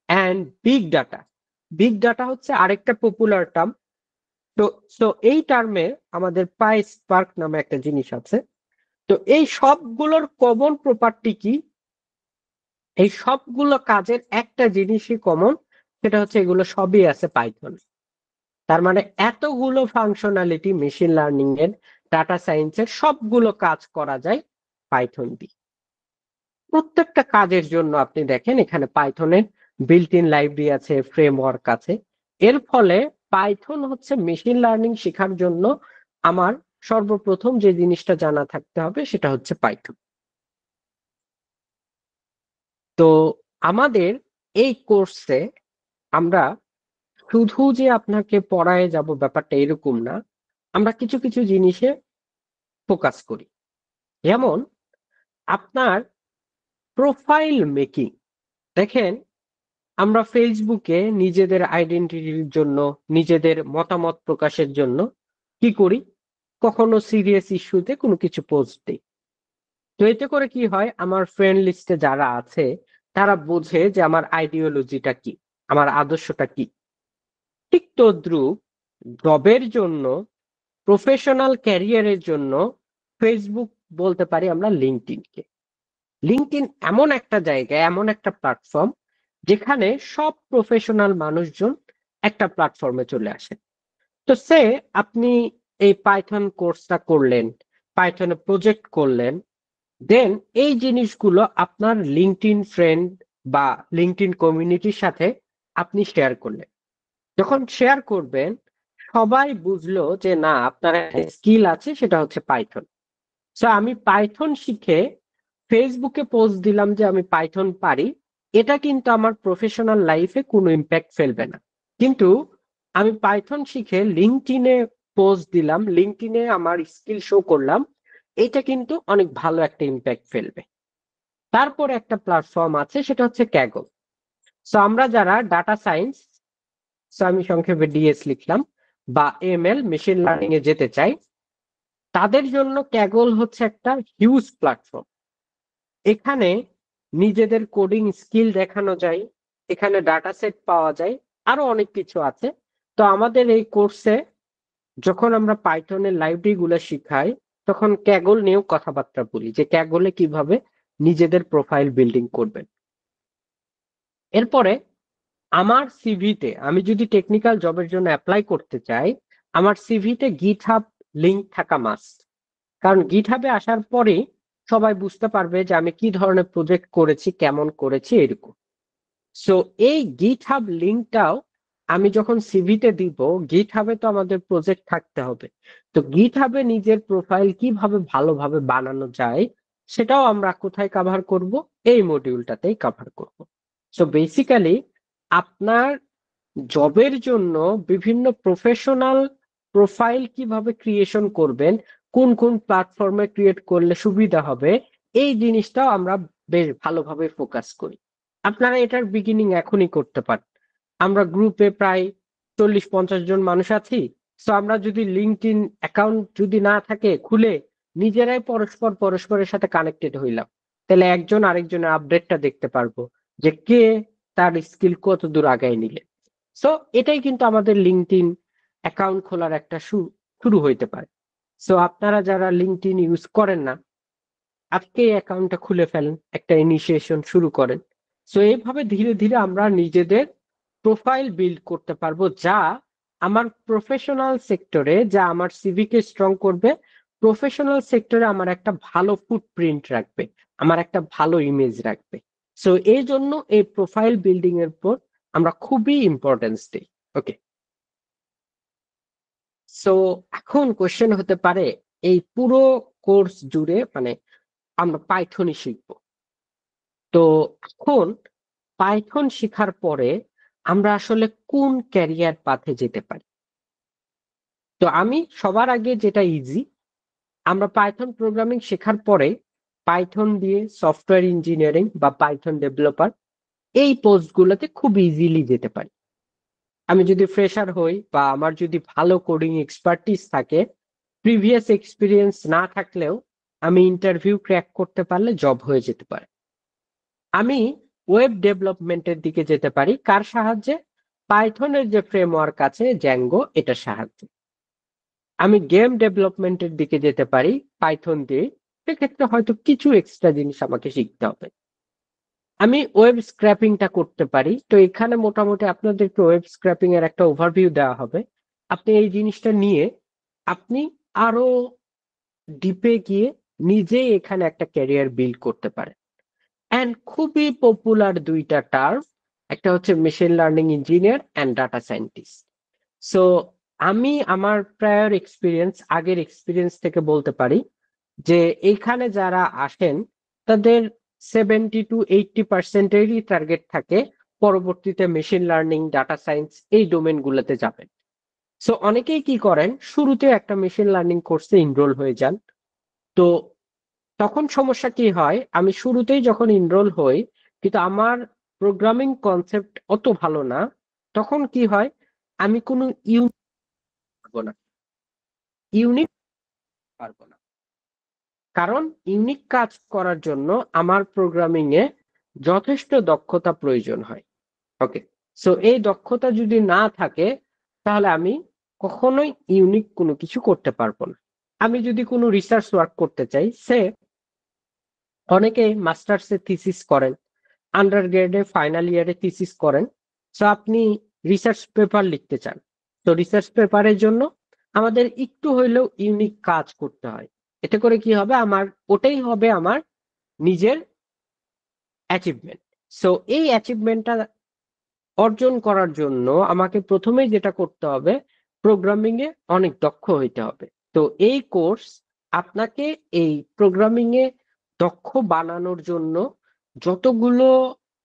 And big data, big data হচ্ছে আরেকটা পপুলার টার্ম। তো তো এই টার্মে আমাদের পাই স্পার্ক নামে একটা জিনিস আছে। তো এই সবগুলোর কমন প্রপার্টি কি, এই সবগুলো কাজের একটা জিনিসই কমন, সেটা হচ্ছে এগুলো সবই আছে পাইথন। তার মানে এতগুলো ফাংশনালিটি মেশিন লার্নিং এর, ডাটা সায়েন্সের সবগুলো কাজ করা যায় পাইথন দিয়ে। প্রত্যেকটা কাজের জন্য আপনি দেখেন এখানে পাইথনের বিল্ট ইন লাইব্রেরি আছে, ফ্রেমওয়ার্ক আছে। এর ফলে পাইথন হচ্ছে মেশিন লার্নিং শেখার জন্য আমার সর্বপ্রথম যে জিনিসটা জানা থাকতে হবে সেটা হচ্ছে পাইথন। তো আমাদের এই কোর্সে আমরা শুধু যে আপনাকে পড়ায় যাব ব্যাপারটা এরকম না, আমরা কিছু কিছু জিনিসে ফোকাস করি। যেমন আপনার প্রোফাইল মেকিং। দেখেন আমরা ফেসবুকে নিজেদের আইডেন্টিটির জন্য, নিজেদের মতামত প্রকাশের জন্য কি করি, কখনো সিরিয়াস ইস্যুতে কোনো কিছু পোস্ট দিই। তো এতে করে কি হয়, আমার ফ্রেন্ড লিস্টে যারা আছে তারা বোঝে যে আমার আইডিওলজিটা কি, আমার আদর্শটা কি। ঠিক তদ্রুপ জবের জন্য, প্রফেশনাল ক্যারিয়ারের জন্য ফেসবুক বলতে পারি আমরা লিঙ্কডইনকে। লিঙ্কডইন এমন একটা জায়গা, এমন একটা প্ল্যাটফর্ম যেখানে সব প্রফেশনাল মানুষজন একটা প্ল্যাটফর্মে চলে আসে। তো সে আপনি এই পাইথন কোর্সটা করলেন, পাইথনে প্রজেক্ট করলেন, দেন এই জিনিসগুলো আপনার লিঙ্কডইন ফ্রেন্ড বা লিঙ্কডইন কমিউনিটির সাথে আপনি শেয়ার করলেন। যখন শেয়ার করবেন সবাই বুঝলো যে না আপনার স্কিল আছে, সেটা হচ্ছে পাইথন। সো আমি পাইথন শিখে ফেসবুকে পোস্ট দিলাম যে আমি পাইথন পারি, এটা কিন্তু আমার প্রফেশনাল লাইফে কোনো ইম্প্যাক্ট ফেলবে না। কিন্তু আমি পাইথন শিখে লিঙ্কডইনে পোস্ট দিলাম, লিঙ্কডইনে আমার স্কিল শো করলাম, এটা কিন্তু অনেক ভালো একটা ইম্প্যাক্ট ফেলবে। তারপর একটা প্ল্যাটফর্ম আছে, সেটা হচ্ছে ক্যাগল। সো আমরা যারা ডাটা সায়েন্স, সো আমি সংক্ষেপে ডিএস লিখলাম, বা এমএল মেশিন লার্নিং এ যেতে চাই, তাদের জন্য ক্যাগল হচ্ছে একটা হিউজ প্ল্যাটফর্ম। এখানে নিজেদের কোডিং স্কিল দেখানো যায়, এখানে ডাটা সেট পাওয়া যায়, আরো অনেক কিছু আছে। তো আমাদের এই কোর্সে যখন আমরা পাইথনের লাইব্রেরি গুলো শিখাই, তখন ক্যাগল নিয়েও কথাবার্তা বলি যে ক্যাগলে কিভাবে নিজেদের প্রোফাইল বিল্ডিং করবেন। এরপরে আমার সিভিতে, আমি যদি টেকনিক্যাল জবের জন্য অ্যাপ্লাই করতে চাই, আমার সিভিতে গিটহাব লিংক থাকা মাস্ট। কারণ গিটহাবে আসার পরে সবাই বুঝতে পারবে যে আমি কি ধরনের প্রজেক্ট করেছি, কেমন করেছি, এরকম। সো এই গিটহাব লিংকটাও আমি যখন সিভিতে দিব, গিটহাবে তো আমাদের প্রজেক্ট থাকতে হবে। তো গিটহাবে নিজের প্রোফাইল কিভাবে ভালোভাবে বানানো যায় সেটাও আমরা কোথায় কভার করব, এই মডিউলটাতেই কভার করব। সো বেসিক্যালি আপনার জবের জন্য বিভিন্ন প্রফেশনাল প্রোফাইল কিভাবে ক্রিয়েশন করবেন, কোন কোন প্ল্যাটফর্মে ক্রিয়েট করলে সুবিধা হবে, এই জিনিসটাও আমরা বেশ ভালোভাবে ফোকাস করি। আপনারা এটার বিগিনিং এখনই করতে পারেন। আমরা গ্রুপে প্রায় 40-50 জন মানুষ আছি। সো আমরা যদি লিঙ্কডইন অ্যাকাউন্ট যদি না থাকে খুলে নিজেরাই পরস্পরের সাথে কানেক্টেড হইলাম, তাহলে একজন আরেকজনের আপডেটটা দেখতে পারবো যে কে তার স্কিল কত দূর আগায় নিলে। সো এটাই কিন্তু আমাদের লিঙ্কডইন অ্যাকাউন্ট খোলার একটা শুরু হইতে পারে। সো আপনারা যারা লিঙ্কডইন ইউজ করেন না, আজকে এই অ্যাকাউন্টটা খুলে ফেলেন, একটা ইনিশিয়েশন শুরু করেন। সো এইভাবে ধীরে ধীরে আমরা নিজেদের প্রোফাইল বিল্ড করতে পারবো, যা আমার প্রফেশনাল সেক্টরে, যা আমার সিভিকে স্ট্রং করবে, প্রফেশনাল সেক্টরে আমার একটা ভালো ফুটপ্রিন্ট রাখবে, আমার একটা ভালো ইমেজ রাখবে। সো এই জন্য এই প্রোফাইল বিল্ডিং এর উপর আমরা খুবই ইম্পর্টেন্স দিই। ওকে, সো এখন কোশ্চেন হতে পারে এই পুরো কোর্স জুড়ে মানে আমরা পাইথনই শিখবো। তো এখন পাইথন শেখার পরে আমরা আসলে কোন ক্যারিয়ার পাথে যেতে পারি? তো আমি সবার আগে যেটা ইজি, আমরা পাইথন প্রোগ্রামিং শেখার পরে পাইথন দিয়ে সফটওয়্যার ইঞ্জিনিয়ারিং বা পাইথন ডেভেলপার, এই পোস্টগুলোতে খুব ইজিলি যেতে পারি। আমি যদি ফ্রেশার হই বা আমার যদি ভালো কোডিং এক্সপার্টিস থাকে, প্রিভিয়াস এক্সপিরিয়েন্স না থাকলেও আমি ইন্টারভিউ ক্র্যাক করতে পারলে জব হয়ে যেতে পারে। আমি ওয়েব ডেভেলপমেন্টের দিকে যেতে পারি, কার সাহায্যে? পাইথনের যে ফ্রেমওয়ার্ক আছে জ্যাঙ্গো, এটার সাহায্যে। আমি গেম ডেভেলপমেন্টের দিকে যেতে পারি পাইথন দিয়ে, সেক্ষেত্রে হয়তো কিছু এক্সট্রা জিনিস আমাকে শিখতে হবে। আমি ওয়েব স্ক্র্যাপিংটা করতে পারি। তো এখানে মোটামুটি আপনাদেরকে ওয়েব স্ক্র্যাপিং এর একটা ওভারভিউ দেওয়া হবে। আপনি এই জিনিসটা নিয়ে আপনি আরো ডিপে গিয়ে নিজেই এখানে একটা ক্যারিয়ার বিল্ড করতে পারেন। অ্যান্ড খুবই পপুলার দুইটা টার্ম, একটা হচ্ছে machine learning engineer and data scientist. So আমি আমার প্রায়র এক্সপিরিয়েন্স, আগের এক্সপিরিয়েন্স থেকে বলতে পারি যে এইখানে যারা আসেন তাদের 70 to 80%-এরই টার্গেট থাকে পরবর্তীতে মেশিন লার্নিং, ডাটা সায়েন্স এই ডোমেন গুলোতে যাবেন। সো অনেকেই কি করেন, শুরুতে একটা মেশিন লার্নিং কোর্সে এনরোল হয়ে যান। তো তখন সমস্যা কি হয়, আমি শুরুতেই যখন এনরোল হই কিন্তু আমার প্রোগ্রামিং কনসেপ্ট অত ভালো না, তখন কি হয় আমি কোনো পারবো না, ইউনিক পারবো না। কারণ ইউনিক কাজ করার জন্য আমার প্রোগ্রামিং এ যথেষ্ট দক্ষতা প্রয়োজন হয়। ওকে, সো এই দক্ষতা যদি না থাকে তাহলে আমি কখনোই ইউনিক কোনো কিছু করতে পারবো না। আমি যদি কোনো রিসার্চ ওয়ার্ক করতে চাই, অনেকে মাস্টার্সে থিসিস করেন, আন্ডার গ্রেডে ফাইনাল ইয়ারে থিসিস করেন। সো আপনি রিসার্চ পেপার লিখতে চান, তো রিসার্চ পেপারের জন্য আমাদের একটু হইলেও ইউনিক কাজ করতে হয়। এতে করে কি হবে, আমার ওটাই হবে আমার নিজের অ্যাচিভমেন্ট। সো এই অ্যাচিভমেন্টটা অর্জন করার জন্য আমাকে প্রথমেই যেটা করতে হবে, প্রোগ্রামিং এ অনেক দক্ষ হইতে হবে। তো এই কোর্স আপনাকে এই প্রোগ্রামিং এ দক্ষ বানানোর জন্য যতগুলো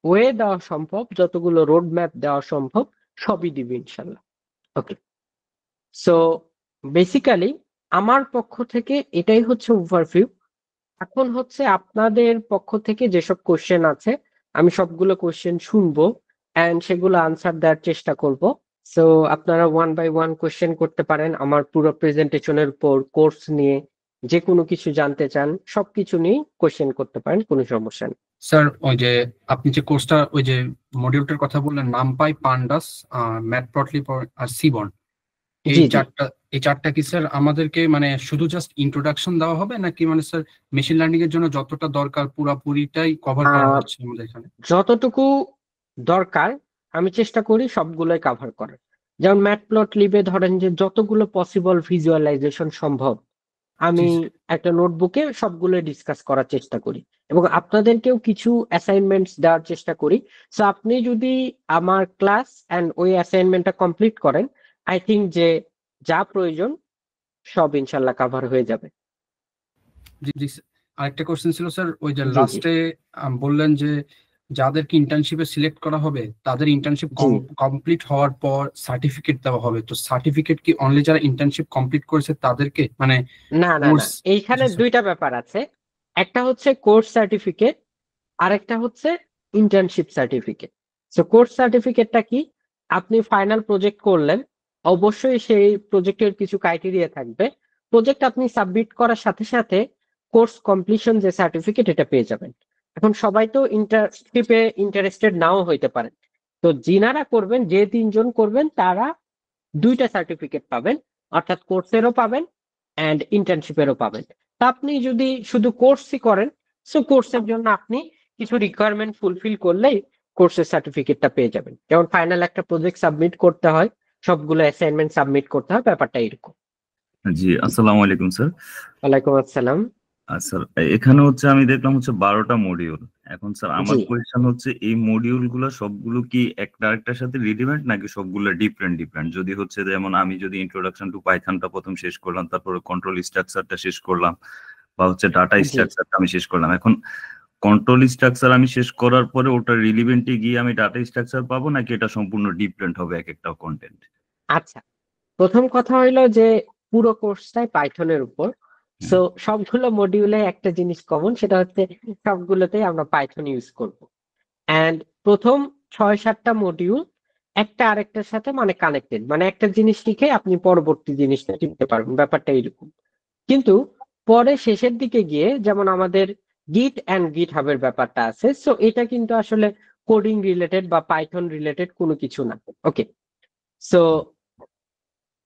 ওয়ে দেওয়া সম্ভব, যতগুলো রোড ম্যাপ দেওয়া সম্ভব সবই দিবে ইনশাল্লাহ। ওকে, সো বেসিক্যালি আমার পক্ষ থেকে এটাই হচ্ছে ওভারভিউ। এখন হচ্ছে আপনাদের পক্ষ থেকে যেসব কোশ্চেন আছে আমি সবগুলো কোশ্চেন শুনবো এন্ড সেগুলো আনসার দেওয়ার চেষ্টা করব। সো আপনারা ওয়ান বাই ওয়ান কোশ্চেন করতে পারেন আমার পুরো প্রেজেন্টেশনের উপর, কোর্স নিয়ে, যে কোনো কিছু জানতে চান সবকিছু নিয়ে কোশ্চেন করতে পারেন, কোনো সমস্যা নেই। স্যার ওই যে আপনি যে কোর্সটা ওই যে মডিউলটার কথা বললেন, নামপাই, পান্ডাস, ম্যাটপ্লটলিব আর সিবন, জি জি, এই চারটা কি স্যার আমাদেরকে মানে শুধু জাস্ট ইন্ট্রোডাকশন দেওয়া হবে, নাকি মানে স্যার মেশিন লার্নিং এর জন্য যতটা দরকার পুরাপুরিটাই কভার করা হচ্ছে আমাদের এখানে? যতটুকু দরকার আমি চেষ্টা করি সবগুলোই কাভার করার। যেমন ম্যাটপ্লটলিবে ধরেন যে যতগুলো পসিবল ভিজুয়ালাইজেশন সম্ভব জি আমি স্যার। একটা নোটবুকে সবগুলো ডিসকাস করার চেষ্টা করি এবং আপনাদেরকেও কিছু অ্যাসাইনমেন্টস দেওয়ার চেষ্টা করি। সো আপনি যদি আমার ক্লাস এন্ড ওই অ্যাসাইনমেন্টটা কমপ্লিট করেন, আই থিংক যে যা প্রয়োজন সব ইনশাল্লাহ কাভার হয়ে যাবে। জি জি স্যার। আরেকটা কোশ্চেন ছিল স্যার, ওই যে জি জি লাস্টে বললেন যে যাদেরকে ইন্টার্নশিপে সিলেক্ট করা হবে তাদের ইন্টার্নশিপ জি, কমপ্লিট হওয়ার পর সার্টিফিকেট দেওয়া হবে। তো সার্টিফিকেট কি অনলি যারা ইন্টার্নশিপ কমপ্লিট করেছে তাদেরকে, মানে না না না, কোর্স? এইখানে জি স্যার। দুইটা ব্যাপার আছে। একটা হচ্ছে কোর্স সার্টিফিকেট, আরেকটা হচ্ছে ইন্টার্নশিপ সার্টিফিকেট। সো কোর্স সার্টিফিকেটটা কি, আপনি ফাইনাল প্রজেক্ট করলেন, অবশ্যই সেই প্রজেক্টের কিছু ক্রাইটেরিয়া থাকবে। প্রজেক্ট আপনি সাবমিট করার সাথে সাথে কোর্স কমপ্লিশন যে সার্টিফিকেট এটা পেয়ে যাবেন। এখন সবাই তো ইন্টার্নশিপে ইন্টারেস্টেড নাও হইতে পারেন, তো যিনারা করবেন, যে তিনজন করবেন তারা দুইটা সার্টিফিকেট পাবেন, অর্থাৎ কোর্সেরও পাবেন অ্যান্ড ইন্টার্নশিপেরও পাবেন। তা আপনি যদি শুধু কোর্সই করেন, সো কোর্সের জন্য আপনি কিছু রিকোয়ারমেন্ট ফুলফিল করলেই কোর্সের সার্টিফিকেটটা পেয়ে যাবেন। যেমন ফাইনাল একটা প্রজেক্ট সাবমিট করতে হয়, সবগুলো অ্যাসাইনমেন্ট সাবমিট করতে হয়, ব্যাপারটা এরকম। জি, আসসালামু আলাইকুম স্যার। ওয়ালাইকুম আসসালাম। স্যার, এখানে হচ্ছে আমি দেখলাম হচ্ছে 12টা মডিউল। এখন স্যার আমার জি, কোয়েশ্চেন হচ্ছে এই মডিউল গুলো সবগুলো কি একটা আরেকটার সাথে রিলেভেন্ট নাকি সবগুলো ডিফারেন্ট ডিফারেন্ট? যদি হচ্ছে যেমন আমি যদি ইন্ট্রোডাকশন টু পাইথনটা প্রথম শেষ করলাম, তারপরে কন্ট্রোল স্ট্রাকচারটা শেষ করলাম, বা হচ্ছে ডাটা জি, স্ট্রাকচারটা আমি শেষ করলাম, এখন কন্ট্রোল স্ট্রাকচার আমি শেষ করার পরে ওটা রিলেভেন্টে গিয়ে আমি ডাটা স্ট্রাকচার পাবো নাকি এটা সম্পূর্ণ ডিফারেন্ট হবে এক একটা কন্টেন্ট? আচ্ছা, প্রথম কথা হইলো যে পুরো কোর্সটাই পাইথনের উপর। সো সবগুলো মডিউলে একটা জিনিস কমন, সেটা হচ্ছে সবগুলোতেই আমরা পাইথন ইউজ করব। অ্যান্ড প্রথম 6-7টা মডিউল একটা আরেকটার সাথে মানে কানেক্টেড, মানে একটা জিনিস শিখে আপনি পরবর্তী জিনিসটা শিখতে পারবেন, ব্যাপারটা এরকম। কিন্তু পরে শেষের দিকে গিয়ে যেমন আমাদের গিট অ্যান্ড গিট হাবের ব্যাপারটা আছে, সো এটা কিন্তু আসলে কোডিং রিলেটেড বা পাইথন রিলেটেড কোনো কিছু না। ওকে, সো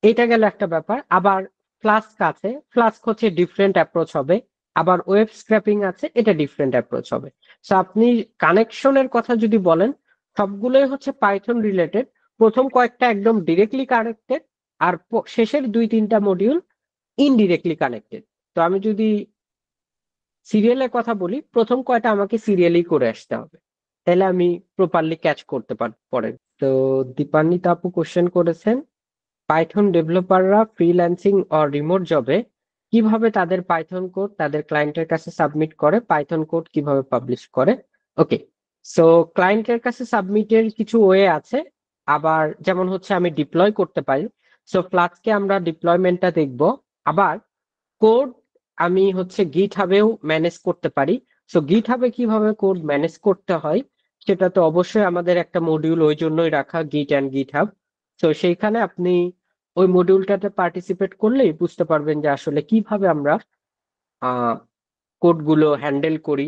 এটা গেল একটা ব্যাপার। আবার ফ্লাস্ক আছে, ফ্লাস্ক হচ্ছে ডিফারেন্ট অ্যাপ্রোচ হবে। আবার ওয়েব স্ক্র্যাপিং আছে, এটা ডিফারেন্ট অ্যাপ্রোচ হবে। সো আপনি কানেকশনের কথা যদি বলেন, সবগুলোই হচ্ছে পাইথন রিলেটেড। প্রথম কয়েকটা একদম ডিরেক্টলি কানেক্টেড, আর শেষের 2-3টা মডিউল ইনডিরেক্টলি কানেক্টেড। তো আমি যদি সিরিয়ালের কথা বলি, প্রথম কয়টা আমাকে সিরিয়ালি করে আসতে হবে, তাহলে আমি প্রপারলি ক্যাচ করতে পারেন। তো দীপান্বিতা আপু কোশ্চেন করেছেন, পাইথন ডেভেলপাররা ফ্রিল্যান্সিং অর রিমোট জবে কিভাবে তাদের পাইথন কোড তাদের ক্লায়েন্টের কাছে সাবমিট করে, পাইথন কোড কিভাবে পাবলিশ করে। ওকে, সো ক্লায়েন্টের কাছে সাবমিটের কিছু ওয়ে আছে, আবার যেমন হচ্ছে আমি ডিপ্লয় করতে পারি। সো ফ্লাস্কে আমরা ডিপ্লয়মেন্টটা দেখব। আবার কোড আমি হচ্ছে গিট হাবেও ম্যানেজ করতে পারি। সো গিট হাবে কিভাবে কোড ম্যানেজ করতে হয় সেটা তো অবশ্যই আমাদের একটা মডিউল ওই জন্যই রাখা, গিট অ্যান্ড গিট হাব। তো সেইখানে আপনি ওই মডিউলটাতে পার্টিসিপেট করলেই বুঝতে পারবেন যে আসলে কিভাবে আমরা কোডগুলো হ্যান্ডেল করি,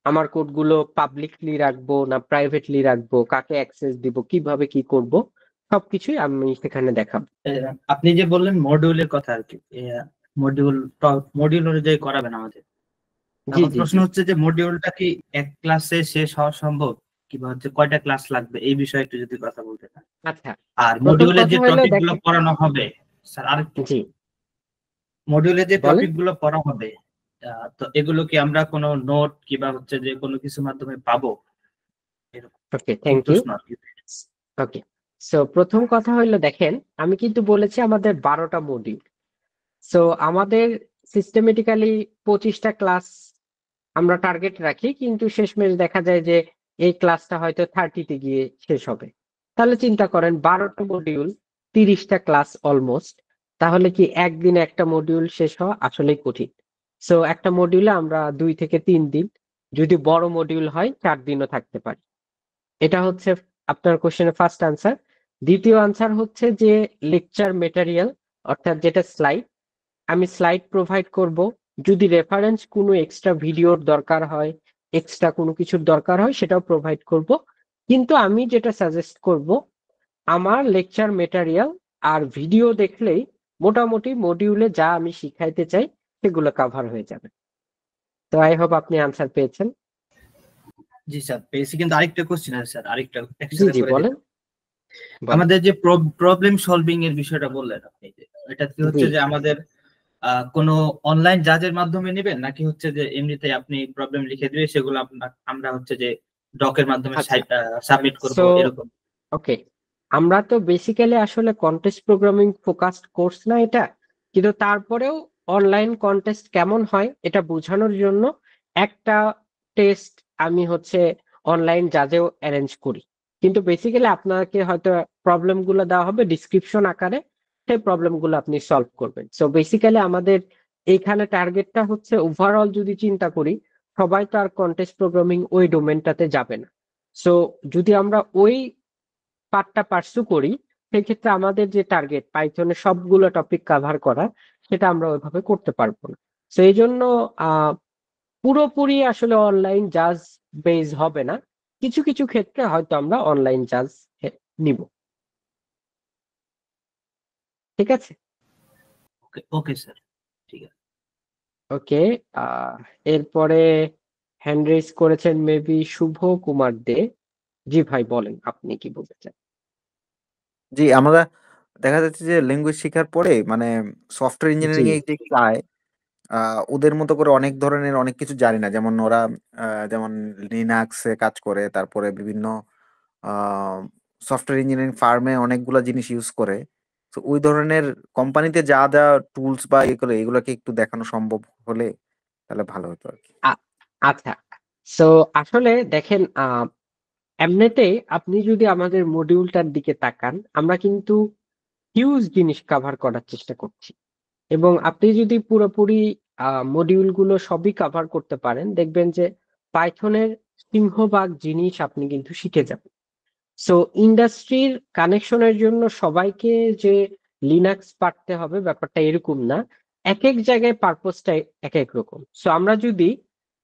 আমার কোডগুলো পাবলিকলি রাখবো না প্রাইভেটলি রাখবো, কাকে অ্যাক্সেস দিব, কিভাবে কি করব, সবকিছুই আমি সেখানে দেখাবো। আপনি যে বললেন মডিউলের কথা আর কি, মডিউল অনুযায়ী করাবেন আমাদের। জি আমার জি প্রশ্ন হচ্ছে যে মডিউলটা কি এক ক্লাসে শেষ হওয়া সম্ভব, কিংবা হচ্ছে কয়টা ক্লাস লাগবে, এই বিষয়ে একটু যদি কথা বলতে পারেন। আচ্ছা, আর প্রথম মডিউলের কথা যে হলো টপিক গুলো দেখেন, পড়ানো হবে স্যার, আরেকটু জি মডিউলে যে বলেন। টপিক গুলো পড়া হবে, তো এগুলো কি আমরা কোনো নোট কিংবা হচ্ছে যে কোনো কিছুর মাধ্যমে পাবো? এরকম ওকে, থ্যাংক ইউ। প্রশ্ন আর কি। ওকে, সো প্রথম কথা হইলো দেখেন, আমি কিন্তু বলেছি আমাদের 12টা মডিউল। সো আমাদের সিস্টেমেটিক্যালি 25টা ক্লাস আমরা টার্গেট রাখি, কিন্তু শেষমেশ দেখা যায় যে এই ক্লাসটা হয়তো 30তে গিয়ে শেষ হবে। তাহলে চিন্তা করেন 12টা মডিউল, 30টা ক্লাস অলমোস্ট, তাহলে কি একদিনে একটা মডিউল শেষ হওয়া আসলেই কঠিন। সো একটা মডিউলে আমরা 2 থেকে 3 দিন, যদি বড় মডিউল হয় 4 দিনও থাকতে পারি। এটা হচ্ছে আপনার কোশ্চেনের ফার্স্ট আনসার। দ্বিতীয় আনসার হচ্ছে যে লেকচার মেটেরিয়াল, অর্থাৎ যেটা স্লাইড, আমি স্লাইড প্রোভাইড করব। যদি রেফারেন্স কোনো এক্সট্রা ভিডিওর দরকার হয়, এক্সট্রা কোনো কিছুর দরকার হয়, সেটাও প্রোভাইড করব। কিন্তু আমি যেটা সাজেস্ট করব, আমার লেকচার মেটেরিয়াল আর ভিডিও দেখলেই মোটামুটি মডিউলে যা আমি শিখাইতে চাই সেগুলো কভার হয়ে যাবে। তো আই হোপ আপনি আনসার পেয়েছেন। জি স্যার পেয়েছি, কিন্তু আরেকটা কোশ্চেন আছে স্যার, আরেকটা জি একসাথে জি করে বলেন। দিন। আমাদের যে প্রবলেম সলভিং এর বিষয়টা বললেন আপনি, এটা কি হচ্ছে জি। যে আমাদের কোনো অনলাইন জাজের মাধ্যমে নেবেন, নাকি হচ্ছে যে এমনিতে আপনি প্রবলেম লিখে দিলে সেগুলো আমরা হচ্ছে যে ডকের মাধ্যমে আচ্ছা, সাবমিট করব সো এরকম? ওকে, আমরা তো বেসিক্যালি আসলে কন্টেস্ট প্রোগ্রামিং ফোকাসড কোর্স না এটা, কিন্তু তারপরেও অনলাইন কন্টেস্ট কেমন হয় এটা বোঝানোর জন্য একটা টেস্ট আমি হচ্ছে অনলাইন জাজেও অ্যারেঞ্জ করি। কিন্তু বেসিক্যালি আপনাকে হয়তো প্রবলেমগুলো দেওয়া হবে ডিসক্রিপশন আকারে, সেই প্রবলেমগুলো আপনি সলভ করবেন। সো বেসিক্যালি আমাদের এইখানে টার্গেটটা হচ্ছে ওভারঅল যদি চিন্তা করি, সবাই তো আর কন্টেস্ট প্রোগ্রামিং ওই ডোমেনটাতে যাবে না। সো যদি আমরা ওই পার্টটা পার্সু করি, সেক্ষেত্রে আমাদের যে টার্গেট পাইথনের সবগুলো টপিক কভার করা, সেটা আমরা ওইভাবে করতে পারবো না। তো এই জন্য পুরোপুরি আসলে অনলাইন জাজ বেজ হবে না, কিছু কিছু ক্ষেত্রে হয়তো আমরা অনলাইন জাজ নিব। ঠিক আছে, ওকে ওকে স্যার, ঠিক আছে। ওকে। এরপরে হ্যান্ড রেজ করেছেন মেবি শুভ কুমার দে। জি ভাই বলেন, আপনি কি বলতে চান? জি, আমরা দেখা যাচ্ছে যে ল্যাঙ্গুয়েজ শিখার পরে মানে সফটওয়্যার জি ইঞ্জিনিয়ারিং এ যে চায় ওদের মতো করে অনেক ধরনের অনেক কিছু জানি না। যেমন ওরা যেমন লিনাক্স এ কাজ করে, তারপরে বিভিন্ন আ সফটওয়্যার ইঞ্জিনিয়ারিং ফার্মে অনেকগুলা জিনিস ইউজ করে। তো ওই ধরনের কোম্পানিতে যা টুলস বা ইয়ে করে এগুলাকে একটু দেখানো সম্ভব হলে তাহলে ভালো হতো আরকি। আচ্ছা, সো আসলে দেখেন, এমনিতেই আপনি যদি আমাদের মডিউলটার দিকে তাকান, আমরা কিন্তু হিউজ জিনিস কভার করার চেষ্টা করছি, এবং আপনি যদি পুরোপুরি মডিউলগুলো সবই কভার করতে পারেন, দেখবেন যে পাইথনের সিংহভাগ জিনিস আপনি কিন্তু শিখে যাবেন। সো ইন্ডাস্ট্রির কানেকশনের জন্য সবাইকে যে লিনাক্স পারতে হবে ব্যাপারটা এরকম না, এক এক জায়গায় পারপোজটা এক এক রকম। সো আমরা যদি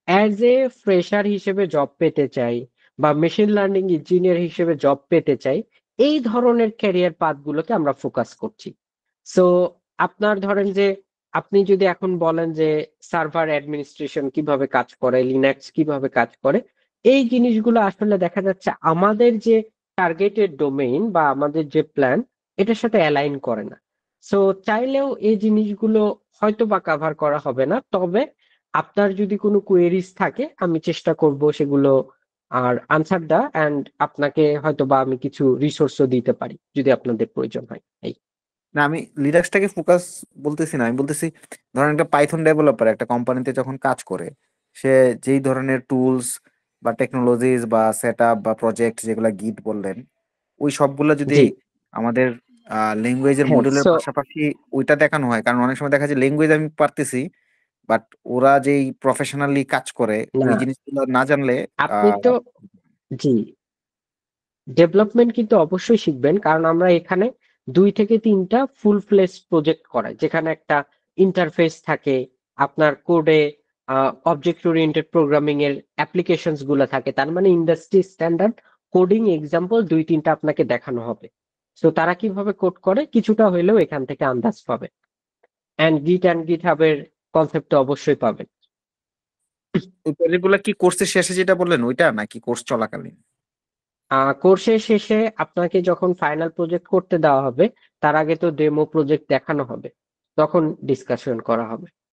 অ্যাজ এ ফ্রেশার হিসেবে জব পেতে চাই বা মেশিন লার্নিং ইঞ্জিনিয়ার হিসেবে জব পেতে চাই, এই ধরনের ক্যারিয়ার পাথগুলোকে আমরা ফোকাস করছি। সো আপনার ধরেন যে আপনি যদি এখন বলেন যে সার্ভার অ্যাডমিনিস্ট্রেশন কিভাবে কাজ করে, লিনাক্স কিভাবে কাজ করে, এই জিনিসগুলো আসলে দেখা যাচ্ছে আমাদের যে টার্গেটেড ডোমেইন বা আমাদের যে প্ল্যান, এটার সাথে অ্যালাইন করে না। সো চাইলেও এই জিনিসগুলো হয়তো বা কাভার করা হবে না, তবে আপনার যদি কোনো কোয়েরিজ থাকে আমি চেষ্টা করব সেগুলো আর আনসার দেওয়া, অ্যান্ড আপনাকে হয়তো বা আমি কিছু রিসোর্সও দিতে পারি যদি আপনাদের প্রয়োজন হয়। এই না, আমি লিনাক্সটাকে ফোকাস বলতেছি না, আমি বলতেছি ধরেন একটা পাইথন ডেভেলপার একটা কোম্পানিতে যখন কাজ করে, সে যেই ধরনের টুলস বা টেকনোলজিস বা সেট আপ বা প্রজেক্ট যেগুলা গিট বললেন, ওই সবগুলো যদি জি, আমাদের ল্যাঙ্গুয়েজের হ্যাঁ। মডিউলের সো পাশাপাশি ওইটা দেখানো হয়, কারণ অনেক সময় দেখা যায় ল্যাঙ্গুয়েজ আমি পারতেছি, বাট ওরা যেই প্রফেশনালি কাজ করে ওই না, জিনিসগুলো না জানলে আপনি আহ, তো জি, ডেভেলপমেন্ট কিন্তু অবশ্যই শিখবেন, কারণ আমরা এখানে 2 থেকে 3টা ফুল ফ্লেজ প্রজেক্ট করাই, যেখানে একটা ইন্টারফেস থাকে, আপনার কোডে অবজেক্ট ওরিয়েন্টেড প্রোগ্রামিং এর অ্যাপ্লিকেশনস গুলো থাকে, তার মানে ইন্ডাস্ট্রি স্ট্যান্ডার্ড কোডিং এক্সাম্পল 2-3টা আপনাকে দেখানো হবে। তো তারা কিভাবে কোড করে কিছুটা হইলেও এখান থেকে আন্দাজ পাবে, অ্যান্ড গিট হাবের কনসেপ্ট অবশ্যই পাবেন। ওই প্রজেক্টগুলো কি কোর্সের শেষে যেটা বললেন ওইটা নাকি কোর্স চলাকালীন? কোর্সের শেষে আপনাকে যখন ফাইনাল প্রজেক্ট করতে দেওয়া হবে, তার আগে তো ডেমো প্রজেক্ট দেখানো হবে, তখন ডিসকাশন করা হবে।